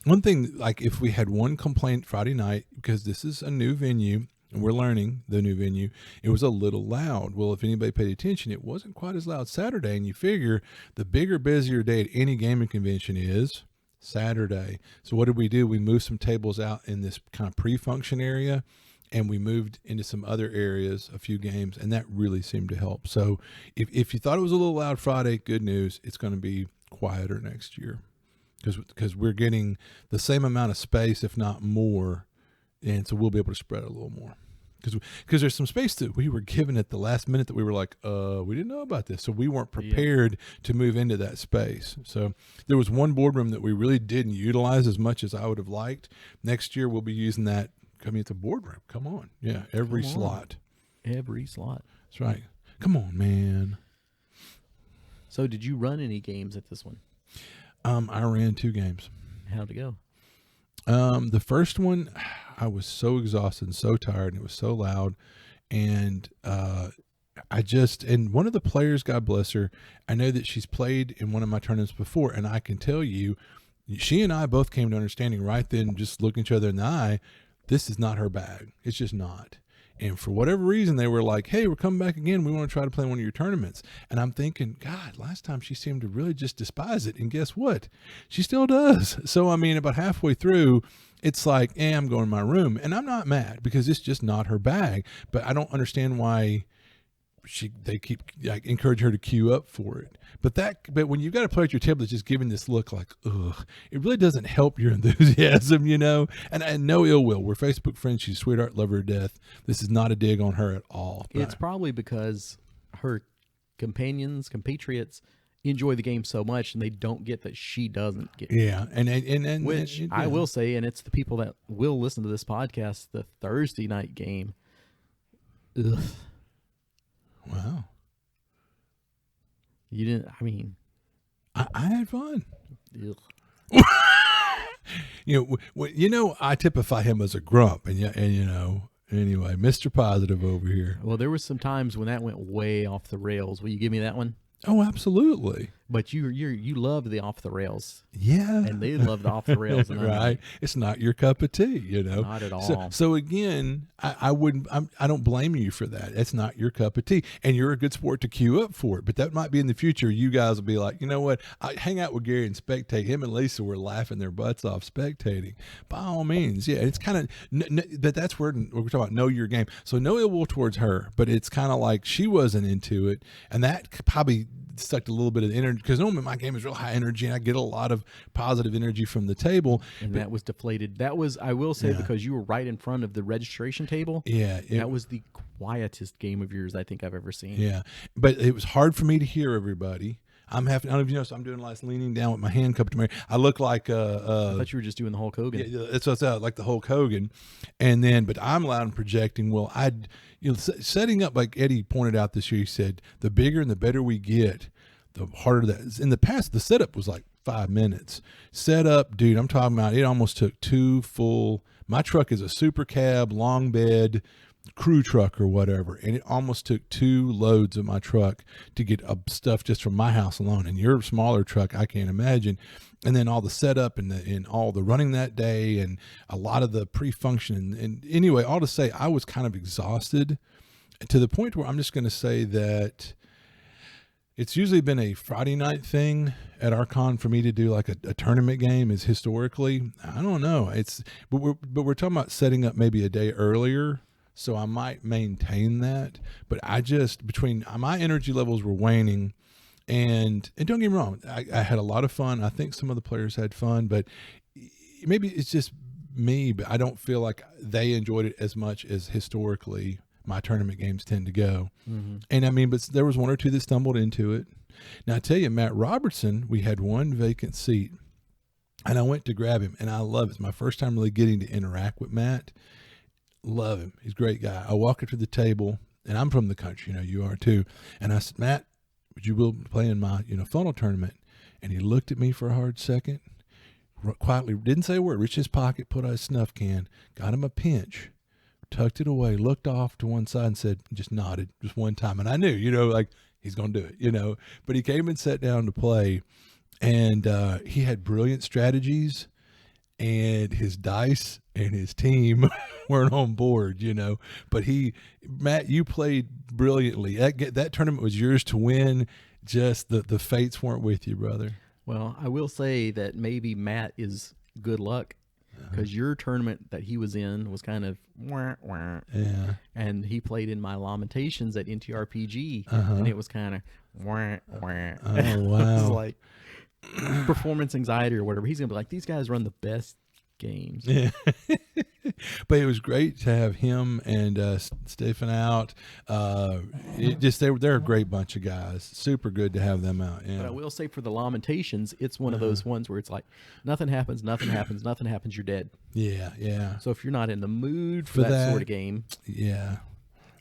one thing, like if we had one complaint Friday night, because this is a new venue, and we're learning the new venue, it was a little loud. Well, if anybody paid attention, it wasn't quite as loud Saturday. And you figure the bigger, busier day at any gaming convention is Saturday. So what did we do? We moved some tables out in this kind of pre-function area, and we moved into some other areas, a few games, and that really seemed to help. So if you thought it was a little loud Friday, good news. It's going to be quieter next year because we're getting the same amount of space, if not more. And so we'll be able to spread it a little more because there's some space that we were given at the last minute that we were like, we didn't know about this. So we weren't prepared to move into that space. So there was one boardroom that we really didn't utilize as much as I would have liked. Next year, we'll be using that. I mean, it's a boardroom. Come on. Yeah. Every slot. Every slot. That's right. Come on, man. So did you run any games at this one? I ran 2 games. How'd it go? The first one, I was so exhausted and so tired, and it was so loud. And and one of the players, God bless her, I know that she's played in one of my tournaments before, and I can tell you, she and I both came to understanding right then, just looking each other in the eye, this is not her bag. It's just not. And for whatever reason, they were like, hey, we're coming back again. We want to try to play one of your tournaments. And I'm thinking, God, last time she seemed to really just despise it. And guess what? She still does. So, I mean, about halfway through, it's like, I'm going to my room. And I'm not mad because it's just not her bag. But I don't understand why they keep like encourage her to queue up for it. But when you've got a player at your table that's just giving this look like, ugh, it really doesn't help your enthusiasm, you know. And no ill will. We're Facebook friends. She's a sweetheart, love her to death. This is not a dig on her at all. It's probably because her compatriots enjoy the game so much, and they don't get that she doesn't get. Yeah, and which I will say, and it's the people that will listen to this podcast, the Thursday night game. Ugh. Wow. You didn't, I mean. I had fun. Ugh. You know, I typify him as a grump, and you know, anyway, Mr. Positive over here. Well, there was some times when that went way off the rails. Will you give me that one? Oh, absolutely. But you love the off the rails. Yeah. And they love the off the rails. And right. It's not your cup of tea, you know. Not at all. So again, I don't blame you for that. It's not your cup of tea. And you're a good sport to queue up for it. But that might be in the future. You guys will be like, you know what? I hang out with Gary and spectate. Him and Lisa were laughing their butts off spectating. By all means, yeah. It's kind of, but that's where we're talking about know your game. So no ill will towards her, but it's kind of like she wasn't into it. And that probably sucked a little bit of energy because normally my game is real high energy and I get a lot of positive energy from the table. And that was deflated. That was, I will say, because you were right in front of the registration table. Yeah. That was the quietest game of yours I think I've ever seen. Yeah. But it was hard for me to hear everybody. I don't know if you noticed, I'm doing a lot of leaning down with my hand cupped to my ear. I look like I thought you were just doing the Hulk Hogan. Yeah, that's what's out, like the Hulk Hogan. And then, but I'm loud and projecting. Well, setting up, like Eddie pointed out this year, he said, the bigger and the better we get, the harder that is. In the past, the setup was like 5 minutes. Setup, dude, I'm talking about, it almost took 2 full. My truck is a super cab, long bed, crew truck or whatever, and it almost took 2 loads of my truck to get stuff just from my house alone. And your smaller truck, I can't imagine. And then all the setup and all the running that day and a lot of the pre-function. And anyway, all to say, I was kind of exhausted to the point where I'm just going to say that it's usually been a Friday night thing at our con for me to do like a tournament game is historically, I don't know. But we're talking about setting up maybe a day earlier. So I might maintain that, but my energy levels were waning, and don't get me wrong, I had a lot of fun. I think some of the players had fun, but maybe it's just me, but I don't feel like they enjoyed it as much as historically my tournament games tend to go. Mm-hmm. And I mean, but there was 1 or 2 that stumbled into it. Now I tell you, Matt Robertson, we had 1 vacant seat, and I went to grab him, and I love it. It's my first time really getting to interact with Matt. Love him. He's a great guy. I walk up to the table, and I'm from the country, you are too. And I said, Matt, would you will play in my funnel tournament? And he looked at me for a hard second, quietly, didn't say a word, reached his pocket, put out a snuff can, got him a pinch, tucked it away, looked off to one side and said, just nodded just one time. And I knew, like he's going to do it, but he came and sat down to play, and he had brilliant strategies, and his dice and his team weren't on board, but Matt, you played brilliantly. That tournament was yours to win. Just the fates weren't with you, brother. Well, I will say that maybe Matt is good luck, because your tournament that he was in was kind of yeah, and he played in my Lamentations at NTRPG, and it was kind of oh wow. It was like performance anxiety or whatever. He's gonna be like, these guys run the best games. Yeah. But it was great to have him and Stephen out. They're a great bunch of guys. Super good to have them out. Yeah. But I will say for the Lamentations, it's one of those ones where it's like nothing happens, you're dead. Yeah. So if you're not in the mood for that sort of game, yeah.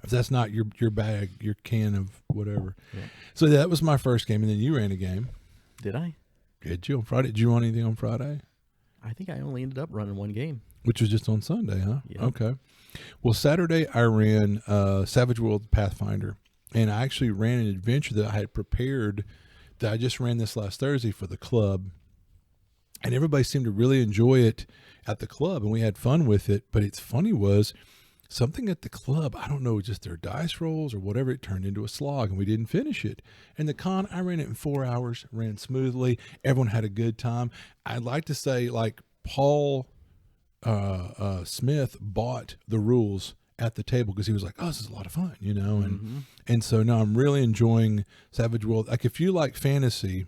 If that's not your bag, your can of whatever. Yeah. So that was my first game, and then you ran a game. Did I? Did you on Friday? Did you run anything on Friday? I think I only ended up running 1 game. Which was just on Sunday, huh? Yeah. Okay. Well, Saturday I ran Savage World Pathfinder, and I actually ran an adventure that I had prepared that I just ran this last Thursday for the club, and everybody seemed to really enjoy it at the club, and we had fun with it. But it's funny was something at the club, I don't know, just their dice rolls or whatever, it turned into a slog and we didn't finish it. And the con, I ran it in 4 hours, ran smoothly. Everyone had a good time. I'd like to say, like, Paul Smith bought the rules at the table because he was like, oh, this is a lot of fun, you know? And so now I'm really enjoying Savage World. Like, if you like fantasy,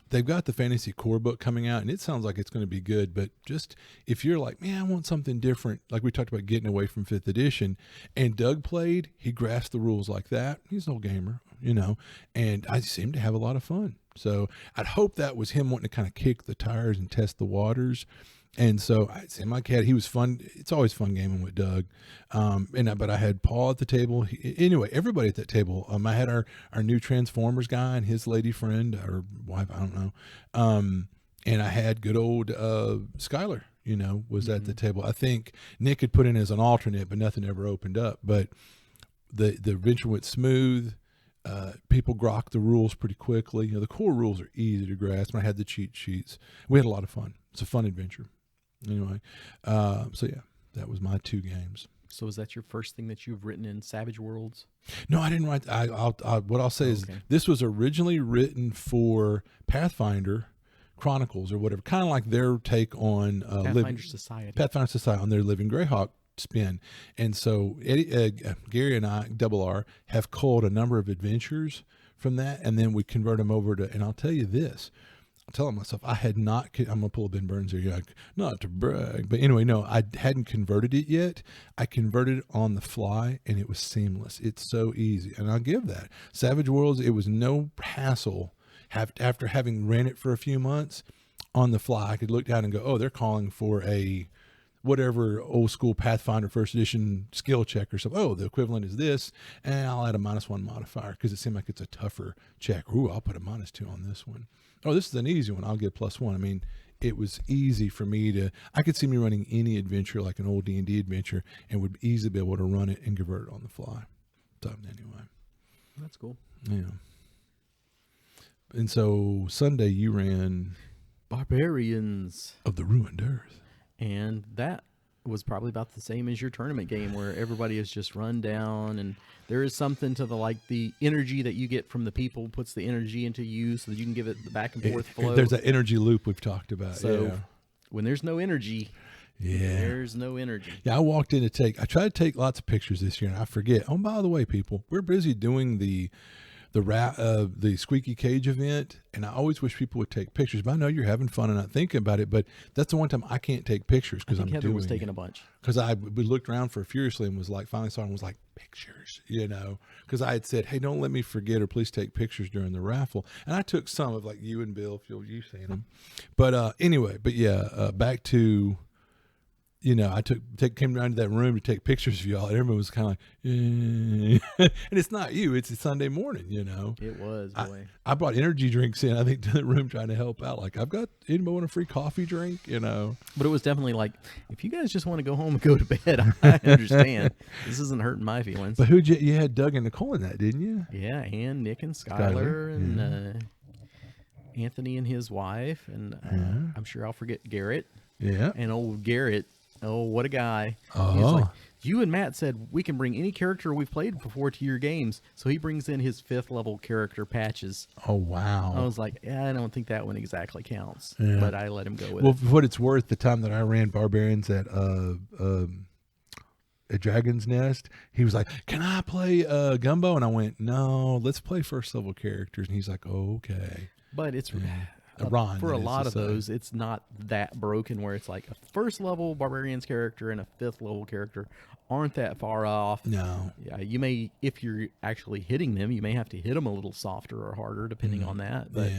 they've got the fantasy core book coming out and it sounds like it's going to be good, but just if you're like, man, I want something different, like we talked about getting away from 5th edition, and Doug played, he grasped the rules like that. He's an old gamer, you know, and I seem to have a lot of fun. So I'd hope that was him wanting to kind of kick the tires and test the waters. And so I said, my cat, he was fun. It's always fun gaming with Doug. But I had Paul at the table. Anyway, everybody at that table. I had our new Transformers guy and his lady friend or wife, I don't know. And I had good old Skylar, you know, was at the table. I think Nick had put in as an alternate, but nothing ever opened up. But the adventure went smooth. People grokked the rules pretty quickly. You know, the core rules are easy to grasp. I had the cheat sheets. We had a lot of fun. It's a fun adventure. Anyway, so yeah, that was my 2 games. So is that your first thing that you've written in Savage Worlds? No, I didn't write. What I'll say is this was originally written for Pathfinder Chronicles or whatever, kind of like their take on Pathfinder Society. Pathfinder Society on their Living Greyhawk spin. And so Gary and I, Double R, have culled a number of adventures from that, and then we convert them over to. And I'll tell you this. I'm telling myself I had not. I'm gonna pull a Ben Burns here, like, not to brag, but anyway, no, I hadn't converted it yet. I converted it on the fly, and it was seamless. It's so easy, and I'll give that. Savage Worlds, it was no hassle. After having ran it for a few months, on the fly, I could look down and go, oh, they're calling for a whatever old school Pathfinder 1st edition skill check or something. Oh, the equivalent is this, and I'll add a -1 modifier because it seemed like it's a tougher check. Ooh, I'll put a -2 on this one. Oh, this is an easy one. I'll get +1. I mean, it was easy for me to. I could see me running any adventure like an old D&D adventure, and would easily be able to run it and convert it on the fly. So anyway, that's cool. Yeah. And so Sunday you ran Barbarians of the Ruined Earth. And that was probably about the same as your tournament game, where everybody is just run down, and there is something to the energy that you get from the people puts the energy into you, so that you can give it the back and forth flow. There's that energy loop we've talked about. So when there's no energy, there's no energy. Yeah, I walked in to I tried to take lots of pictures this year, and I forget. Oh, by the way, people, we're busy doing the Squeaky Cage event, and I always wish people would take pictures. But I know you're having fun and not thinking about it. But that's the one time I can't take pictures because I'm Heather was taking a bunch. Because we looked around for furiously and was like, finally saw and was like, pictures, you know. Because I had said, hey, don't let me forget, or please take pictures during the raffle. And I took some of like you and Bill, if you've seen them. But anyway, back to. You know, I came down to that room to take pictures of y'all, and everyone was kind of like, and it's not you, it's a Sunday morning, you know. It was, boy. I brought energy drinks in, I think, to the room trying to help out. Like, I've got, anybody want a free coffee drink, you know. But it was definitely like, if you guys just want to go home and go to bed, I understand. This isn't hurting my feelings. But you had Doug and Nicole in that, didn't you? Yeah, and Nick and Skylar and Anthony and his wife, and I'm sure I'll forget Garrett. Yeah. And old Garrett. Oh, what a guy. Oh. He was like, you and Matt said we can bring any character we've played before to your games. So he brings in his 5th level character Patches. Oh, wow. I was like, I don't think that one exactly counts. Yeah. But I let him go with it. Well, for what it's worth, the time that I ran Barbarians at Dragon's Nest, he was like, can I play Gumbo? And I went, no, let's play 1st level characters. And he's like, oh, okay. But it's... Yeah. For a lot of those, it's not that broken where it's like a 1st level Barbarians character and a 5th level character aren't that far off. No. Yeah, you may, if you're actually hitting them, you may have to hit them a little softer or harder depending on that. But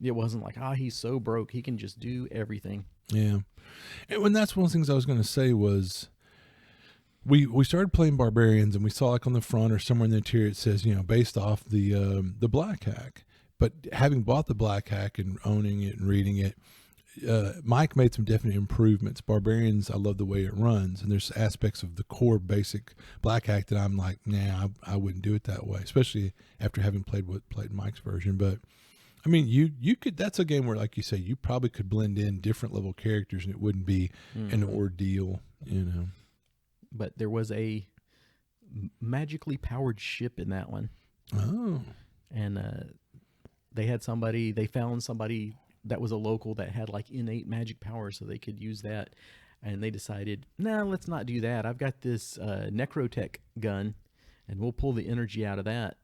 it wasn't like, he's so broke, he can just do everything. Yeah. And when that's one of the things I was going to say was we started playing Barbarians, and we saw like on the front or somewhere in the interior it says, you know, based off the Black Hack. But having bought the Black Hack and owning it and reading it, Mike made some definite improvements. Barbarians, I love the way it runs, and there's aspects of the core basic Black Hack that I'm like, nah, I wouldn't do it that way, especially after having played Mike's version. But I mean, you could. That's a game where, like you say, you probably could blend in different level characters, and it wouldn't be an ordeal, you know. but there was a magically powered ship in that one. Oh. And they found somebody that was a local that had like innate magic power, so they could use that. And they decided, nah, let's not do that. I've got this Necrotech gun, and we'll pull the energy out of that.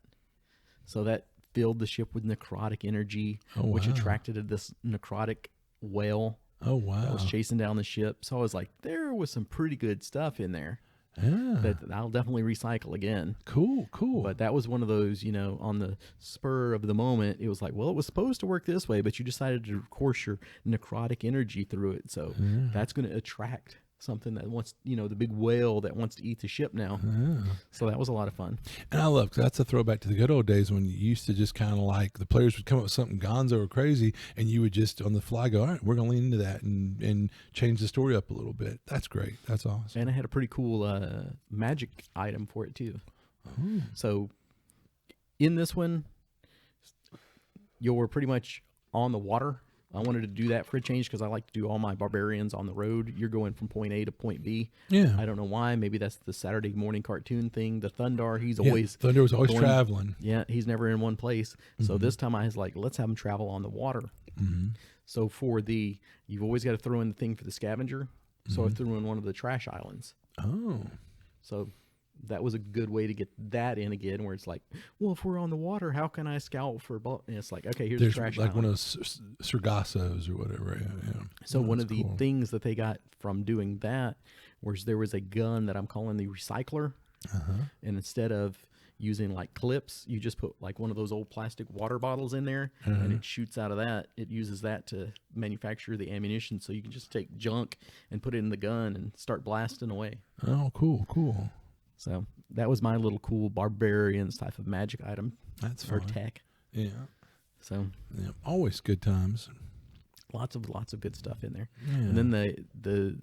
So that filled the ship with necrotic energy, which attracted this necrotic whale. Oh, wow. That was chasing down the ship. So I was like, there was some pretty good stuff in there. Yeah. That I'll definitely recycle again. Cool. But that was one of those, on the spur of the moment, it was like, well, it was supposed to work this way, but you decided to course your necrotic energy through it. So that's going to attract something that wants, the big whale that wants to eat the ship now. So that was a lot of fun. And I love, 'cause that's a throwback to the good old days when you used to just kind of like the players would come up with something gonzo or crazy, and you would just on the fly go, all right, we're going to lean into that and change the story up a little bit. That's great. That's awesome. And I had a pretty cool magic item for it too. So in this one, you're pretty much on the water. I wanted to do that for a change because I like to do all my barbarians on the road. You're going from point A to point B. Yeah. I don't know why. Maybe that's the Saturday morning cartoon thing. The Thundar, Thunder was always traveling. Yeah, he's never in one place. So this time I was like, let's have him travel on the water. So you've always got to throw in the thing for the scavenger. So I threw in one of the trash islands. Oh. So that was a good way to get that in again, where it's like, well, if we're on the water, how can I scout for? And it's like, okay, here's There's the trash like island. one of those Sargassos or whatever. Yeah. So one of the things that they got from doing that was there was a gun that I'm calling the recycler, and instead of using like clips, you just put like one of those old plastic water bottles in there, and it shoots out of that. It uses that to manufacture the ammunition, so you can just take junk and put it in the gun and start blasting away. Oh, cool. So that was my little cool barbarians type of magic item. That's or fun. tech. Yeah. So Yeah. Always good times. lots of good stuff in there. Yeah. And then the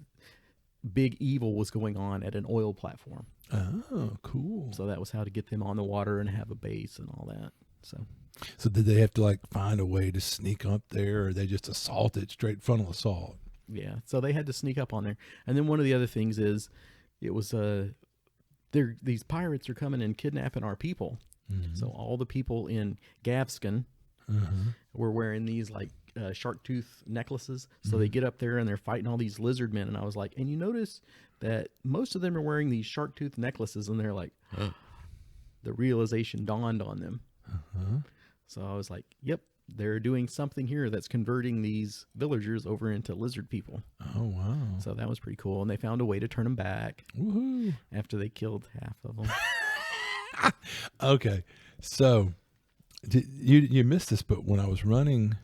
big evil was going on at an oil platform. Oh, cool. So that was how to get them on the water and have a base and all that. So did they have to like find a way to sneak up there, or they just assault it, straight frontal assault? yeah, so they had to sneak up on there. And then one of the other things is it was these pirates are coming and kidnapping our people. So all the people in Gavskan were wearing these like shark tooth necklaces. So they get up there and they're fighting all these lizard men. And I was like, and you notice that most of them are wearing these shark tooth necklaces, and they're like, the realization dawned on them. So I was like, yep, they're doing something here that's converting these villagers over into lizard people. Oh, wow. So that was pretty cool. And they found a way to turn them back Woohoo. after they killed half of them. Okay. So you missed this, but when I was running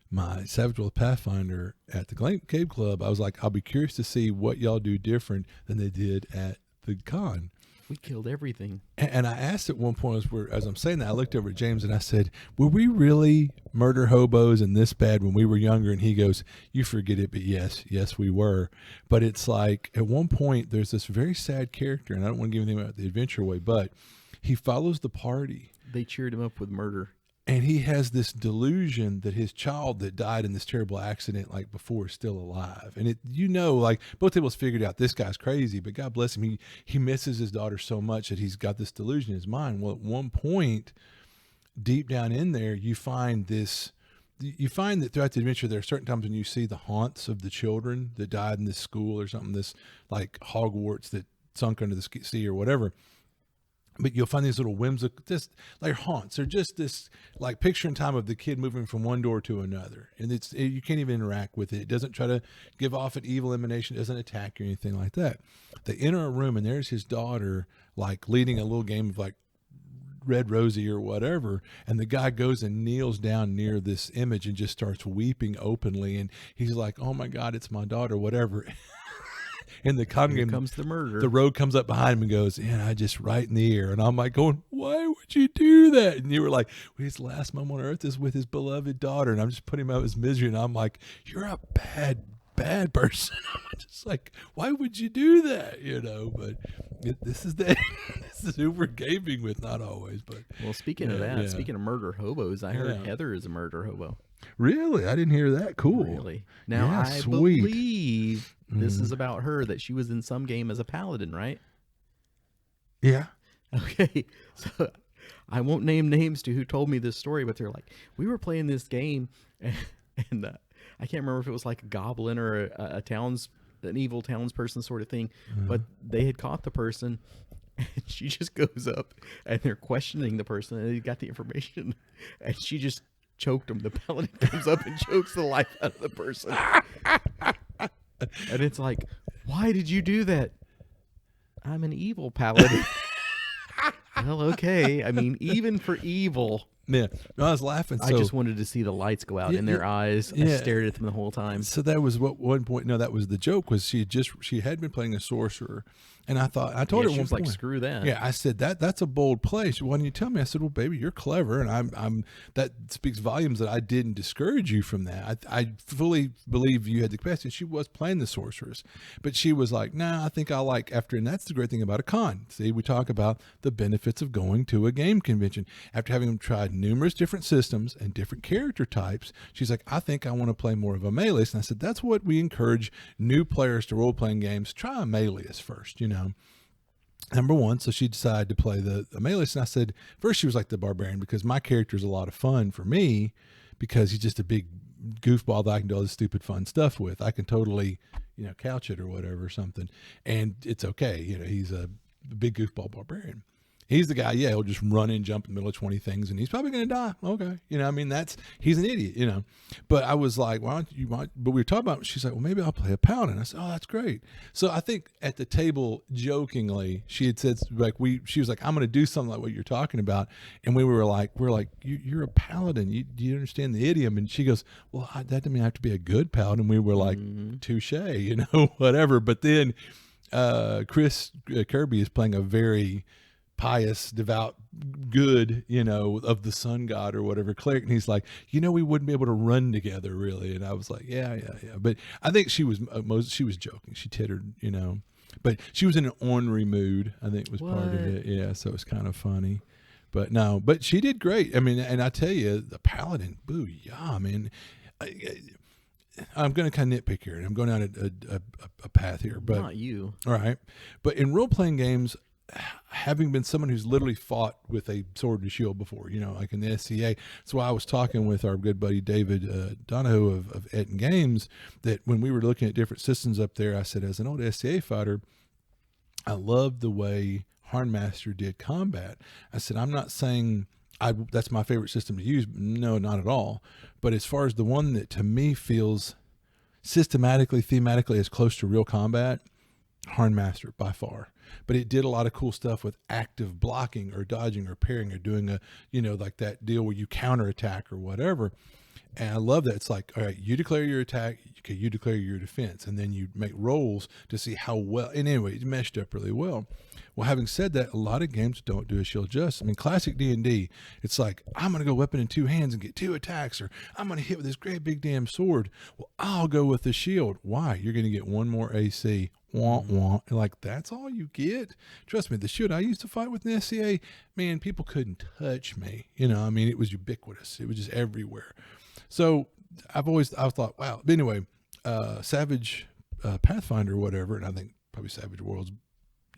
my Savage World Pathfinder at the Cave Club, I was like, I'll be curious to see what y'all do different than they did at the con. We killed everything. And I asked at one point, as I'm saying that, I looked over at James and I said, were we really murder hobos and this bad when we were younger? And he goes, you forget it, but yes, we were. But it's like, at one point, there's this very sad character, and I don't want to give anything about the adventure away, but he follows the party. They cheered him up with murder. And he has this delusion that his child that died in this terrible accident like before is still alive. And like both of us figured out this guy's crazy, but God bless him. He misses his daughter so much that he's got this delusion in his mind. Well, at one point, deep down in there, you find that throughout the adventure, there are certain times when you see the haunts of the children that died in this school or something, this like Hogwarts that sunk under the sea or whatever. But you'll find these little whimsical, just like haunts. They're just this like picture in time of the kid moving from one door to another. And you can't even interact with it. It doesn't try to give off an evil emanation. It doesn't attack you or anything like that. They enter a room and there's his daughter like leading a little game of like Red Rosie or whatever. And the guy goes and kneels down near this image and just starts weeping openly. And he's like, oh my God, it's my daughter, whatever. And the congregation comes the murder. The road comes up behind him and goes, I just right in the ear. And I'm like going, why would you do that? And you were like, well, his last moment on earth is with his beloved daughter. And I'm just putting him out of his misery. And I'm like, you're a bad person. I'm just like, why would you do that? But this is who we're gaming with, not always. But well, speaking of that, speaking of murder hobos, I heard Heather is a murder hobo. Really? I didn't hear that. Cool. Really? Now, Yeah, I sweet. believe this is about her, that she was in some game as a paladin, right? Yeah. Okay. So I won't name names to who told me this story, but they're like, we were playing this game, and I can't remember if it was like a goblin or an evil townsperson sort of thing, but they had caught the person. And she just goes up, and they're questioning the person, and they got the information, and she just choked him. The paladin comes up and chokes the life out of the person. And it's like, why did you do that? I'm an evil paladin. Well, okay. I mean, even for evil, Yeah. No, I was laughing. I So, just wanted to see the lights go out Yeah, in their yeah, eyes. I yeah. stared at them the whole time. so that was what one point. No, that was the joke. Was she had been playing a sorcerer, and I told her She at was one like, point. screw that. Yeah, I said that's a bold play. She, why didn't you tell me? I said, well, baby, you're clever, and I'm that speaks volumes that I didn't discourage you from that. I fully believe you had the capacity. She was playing the sorceress, but she was like, nah, I think I like after, and that's the great thing about a con. See, we talk about the benefits of going to a game convention after having tried numerous different systems and different character types. She's like, I think I want to play more of a Meleeist, and I said that's what we encourage new players to role playing games. Try a Meleeist first, you know. Number one, so she decided to play the Meleeist, and I said first she was like the barbarian because my character is a lot of fun for me because he's just a big goofball that I can do all this stupid fun stuff with. I can totally, couch it or whatever or something, and it's okay. He's a big goofball barbarian. He's the guy, yeah, he'll just run and jump in the middle of 20 things and he's probably going to die. Okay. He's an idiot, But I was like, but we were talking about, she's like, well, maybe I'll play a paladin. I said, oh, that's great. So I think at the table, jokingly, she had said, she was like, I'm going to do something like what you're talking about. And we're like, you're a paladin. Do you understand the idiom? And she goes, well, that doesn't mean I have to be a good paladin. We were like, touche, whatever. But then Chris Kirby is playing a very pious, devout, good, of the sun god or whatever cleric, and he's like, we wouldn't be able to run together really. And I was like, yeah. But I think she was joking. She tittered, but she was in an ornery mood. I think was part of it. Yeah, so it was kind of funny. But no, but she did great. I mean, and I tell you, the paladin, booyah, man. I'm going to kind of nitpick here, and I'm going down a path here, but not you. All right, but in role playing games, having been someone who's literally fought with a sword and shield before, like in the SCA. That's why I was talking with our good buddy David Donahoe of Etten Games, that when we were looking at different systems up there, I said, as an old SCA fighter, I love the way Hornmaster did combat. I said, I'm not saying that's my favorite system to use. No, not at all. But as far as the one that to me feels systematically, thematically as close to real combat, Hornmaster by far. But it did a lot of cool stuff with active blocking or dodging or parrying or doing like that deal where you counterattack or whatever. And I love that. It's like, all right, you declare your attack, okay, you declare your defense, and then you make rolls to see how well. And anyway, it meshed up really well. Well, having said that, a lot of games don't do a shield justice. I mean, classic D&D, it's like, I'm going to go weapon in two hands and get two attacks, or I'm going to hit with this great big damn sword. Well, I'll go with the shield. Why? You're going to get one more AC. Wah, wah. Like, that's all you get? Trust me, the shield I used to fight with in the SCA, man, people couldn't touch me. It was ubiquitous. It was just everywhere. So I thought, wow. But anyway, Savage Pathfinder or whatever, and I think probably Savage Worlds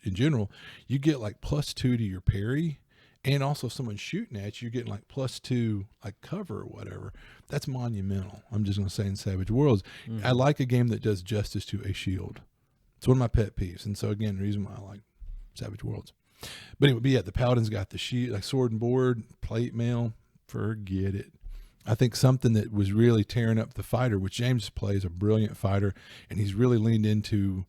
in general, you get like +2 to your parry, and also if someone's shooting at you, you're getting like +2 like cover or whatever. That's monumental. I'm just going to say in Savage Worlds, I like a game that does justice to a shield. It's one of my pet peeves. And so again, the reason why I like Savage Worlds. But anyway, the Paladin's got the shield, like sword and board, plate mail, forget it. I think something that was really tearing up the fighter, which James plays a brilliant fighter, and he's really leaned into.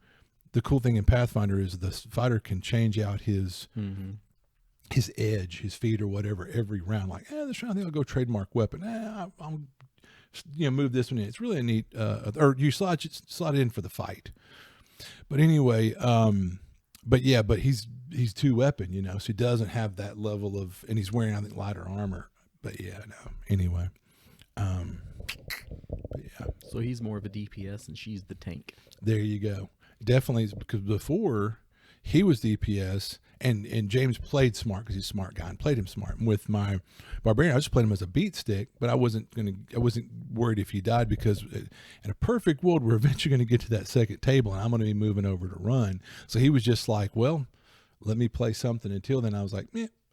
The cool thing in Pathfinder is the fighter can change out his edge, his feet or whatever every round. Like, this round I think I'll go trademark weapon. I'll move this one in. It's really a neat. Or you slot it in for the fight. But anyway, but he's two weapon, so he doesn't have that level of, and he's wearing I think lighter armor. But anyway, So he's more of a DPS and she's the tank. There you go. Definitely, because before he was DPS, and James played smart because he's a smart guy and played him smart. And with my barbarian, I just played him as a beat stick, but I wasn't worried if he died, because in a perfect world, we're eventually going to get to that second table, and I'm going to be moving over to run. So he was just like, well, let me play something until then. I was like,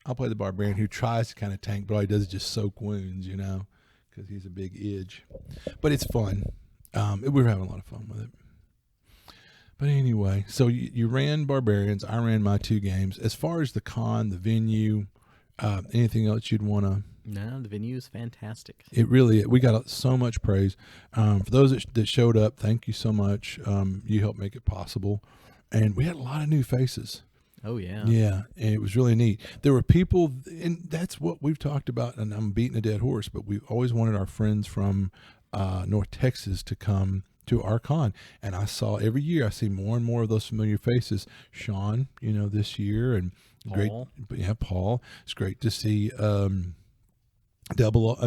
I'll play the barbarian, who tries to kind of tank, but all he does is just soak wounds, because he's a big edge. But it's fun. We were having a lot of fun with it. But anyway, so you ran Barbarians. I ran my 2 games. As far as the con, the venue, anything else you'd want to? No, the venue is fantastic. It really, we got so much praise. For those that showed up, thank you so much. You helped make it possible. And we had a lot of new faces. Oh, yeah. Yeah, and it was really neat. There were people, and that's what we've talked about, and I'm beating a dead horse, but we've always wanted our friends from North Texas to come to our con. And I saw every year, I see more and more of those familiar faces. Sean, this year, and Paul. Paul. It's great to see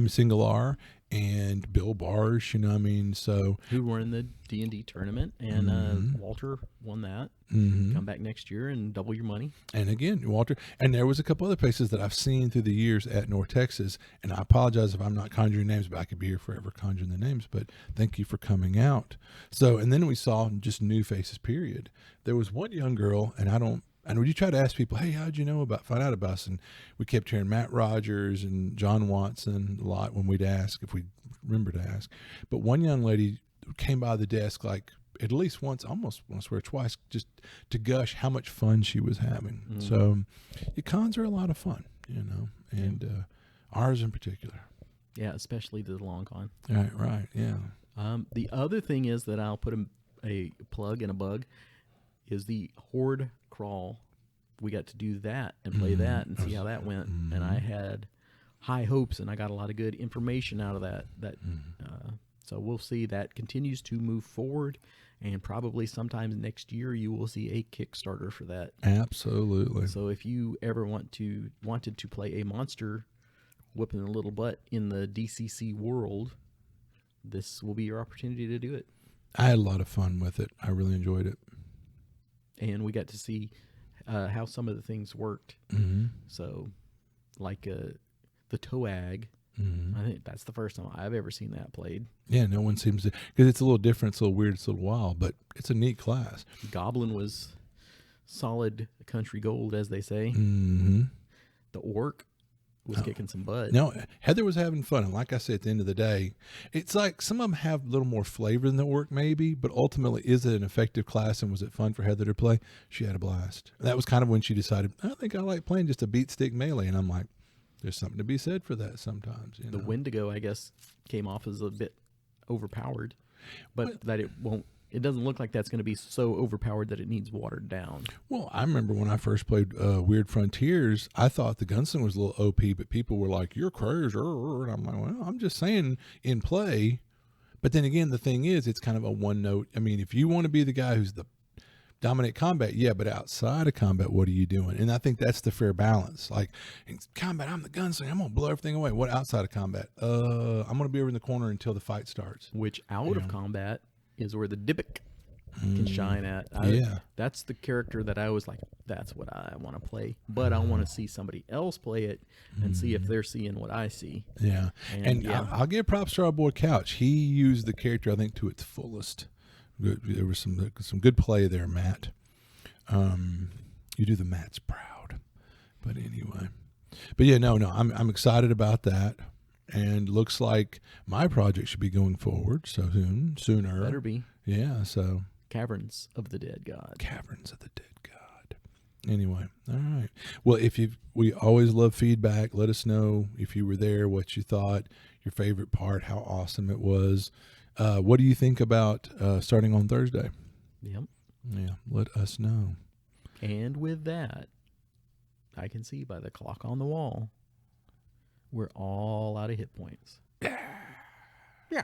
Single R and Bill Barsh, so who were in the D&D tournament, and Walter won that. Come back next year and double your money. And again, Walter, and there was a couple other places that I've seen through the years at North Texas, and I apologize if I'm not conjuring names, but I could be here forever conjuring the names, but thank you for coming out. So, and then we saw just new faces, period. There was one young girl, and when you try to ask people, hey, how'd you find out about us? And we kept hearing Matt Rogers and John Watson a lot when we'd ask, if we remember to ask. But one young lady came by the desk like at least once, almost, I swear twice, just to gush how much fun she was having. So your cons are a lot of fun, and ours in particular. Yeah, especially the long con. Right, yeah. The other thing is that I'll put a plug and a bug is the Horde Crawl. We got to do that and play that and see how that went. And I had high hopes, and I got a lot of good information out of that. So we'll see. That continues to move forward, and probably sometime next year you will see a Kickstarter for that. Absolutely. So if you ever wanted to play a monster whooping a little butt in the DCC world, this will be your opportunity to do it. I had a lot of fun with it. I really enjoyed it. And we got to see how some of the things worked. So, like the Toag, I think that's the first time I've ever seen that played. Yeah, no one seems to, because it's a little different, it's a little weird, it's a little wild, but it's a neat class. Goblin was solid country gold, as they say. The Orc was kicking some butt. No, Heather was having fun. And like I said, at the end of the day, it's like some of them have a little more flavor than the Orc maybe, but ultimately, is it an effective class, and was it fun for Heather to play? She had a blast. And that was kind of when she decided, I think I like playing just a beat stick melee. And I'm like, there's something to be said for that sometimes. The Wendigo, I guess, came off as a bit overpowered, but that it doesn't look like that's going to be so overpowered that it needs watered down. Well, I remember when I first played Weird Frontiers, I thought the Gunslinger was a little OP, but people were like, you're crazy. And I'm like, well, I'm just saying in play. But then again, the thing is, it's kind of a one note. I mean, if you want to be the guy who's the dominant combat, yeah, but outside of combat, what are you doing? And I think that's the fair balance. Like, in combat, I'm the gunslinger, I'm going to blow everything away. What outside of combat? I'm going to be over in the corner until the fight starts. Which out of combat is where the Dybbuk can shine at. That's the character that I was like, that's what I want to play. But I want to see somebody else play it and see if they're seeing what I see. Yeah. And I'll give props to our boy Couch. He used the character, I think, to its fullest. There was some good play there, Matt. You do the Matt's proud. But anyway. But yeah, no, I'm excited about that. And looks like my project should be going forward sooner. Better be. Yeah, so. Caverns of the Dead God. Caverns of the Dead God. Anyway, all right. Well, we always love feedback. Let us know if you were there, what you thought, your favorite part, how awesome it was. What do you think about starting on Thursday? Yep. Yeah, let us know. And with that, I can see by the clock on the wall, we're all out of hit points. Yeah.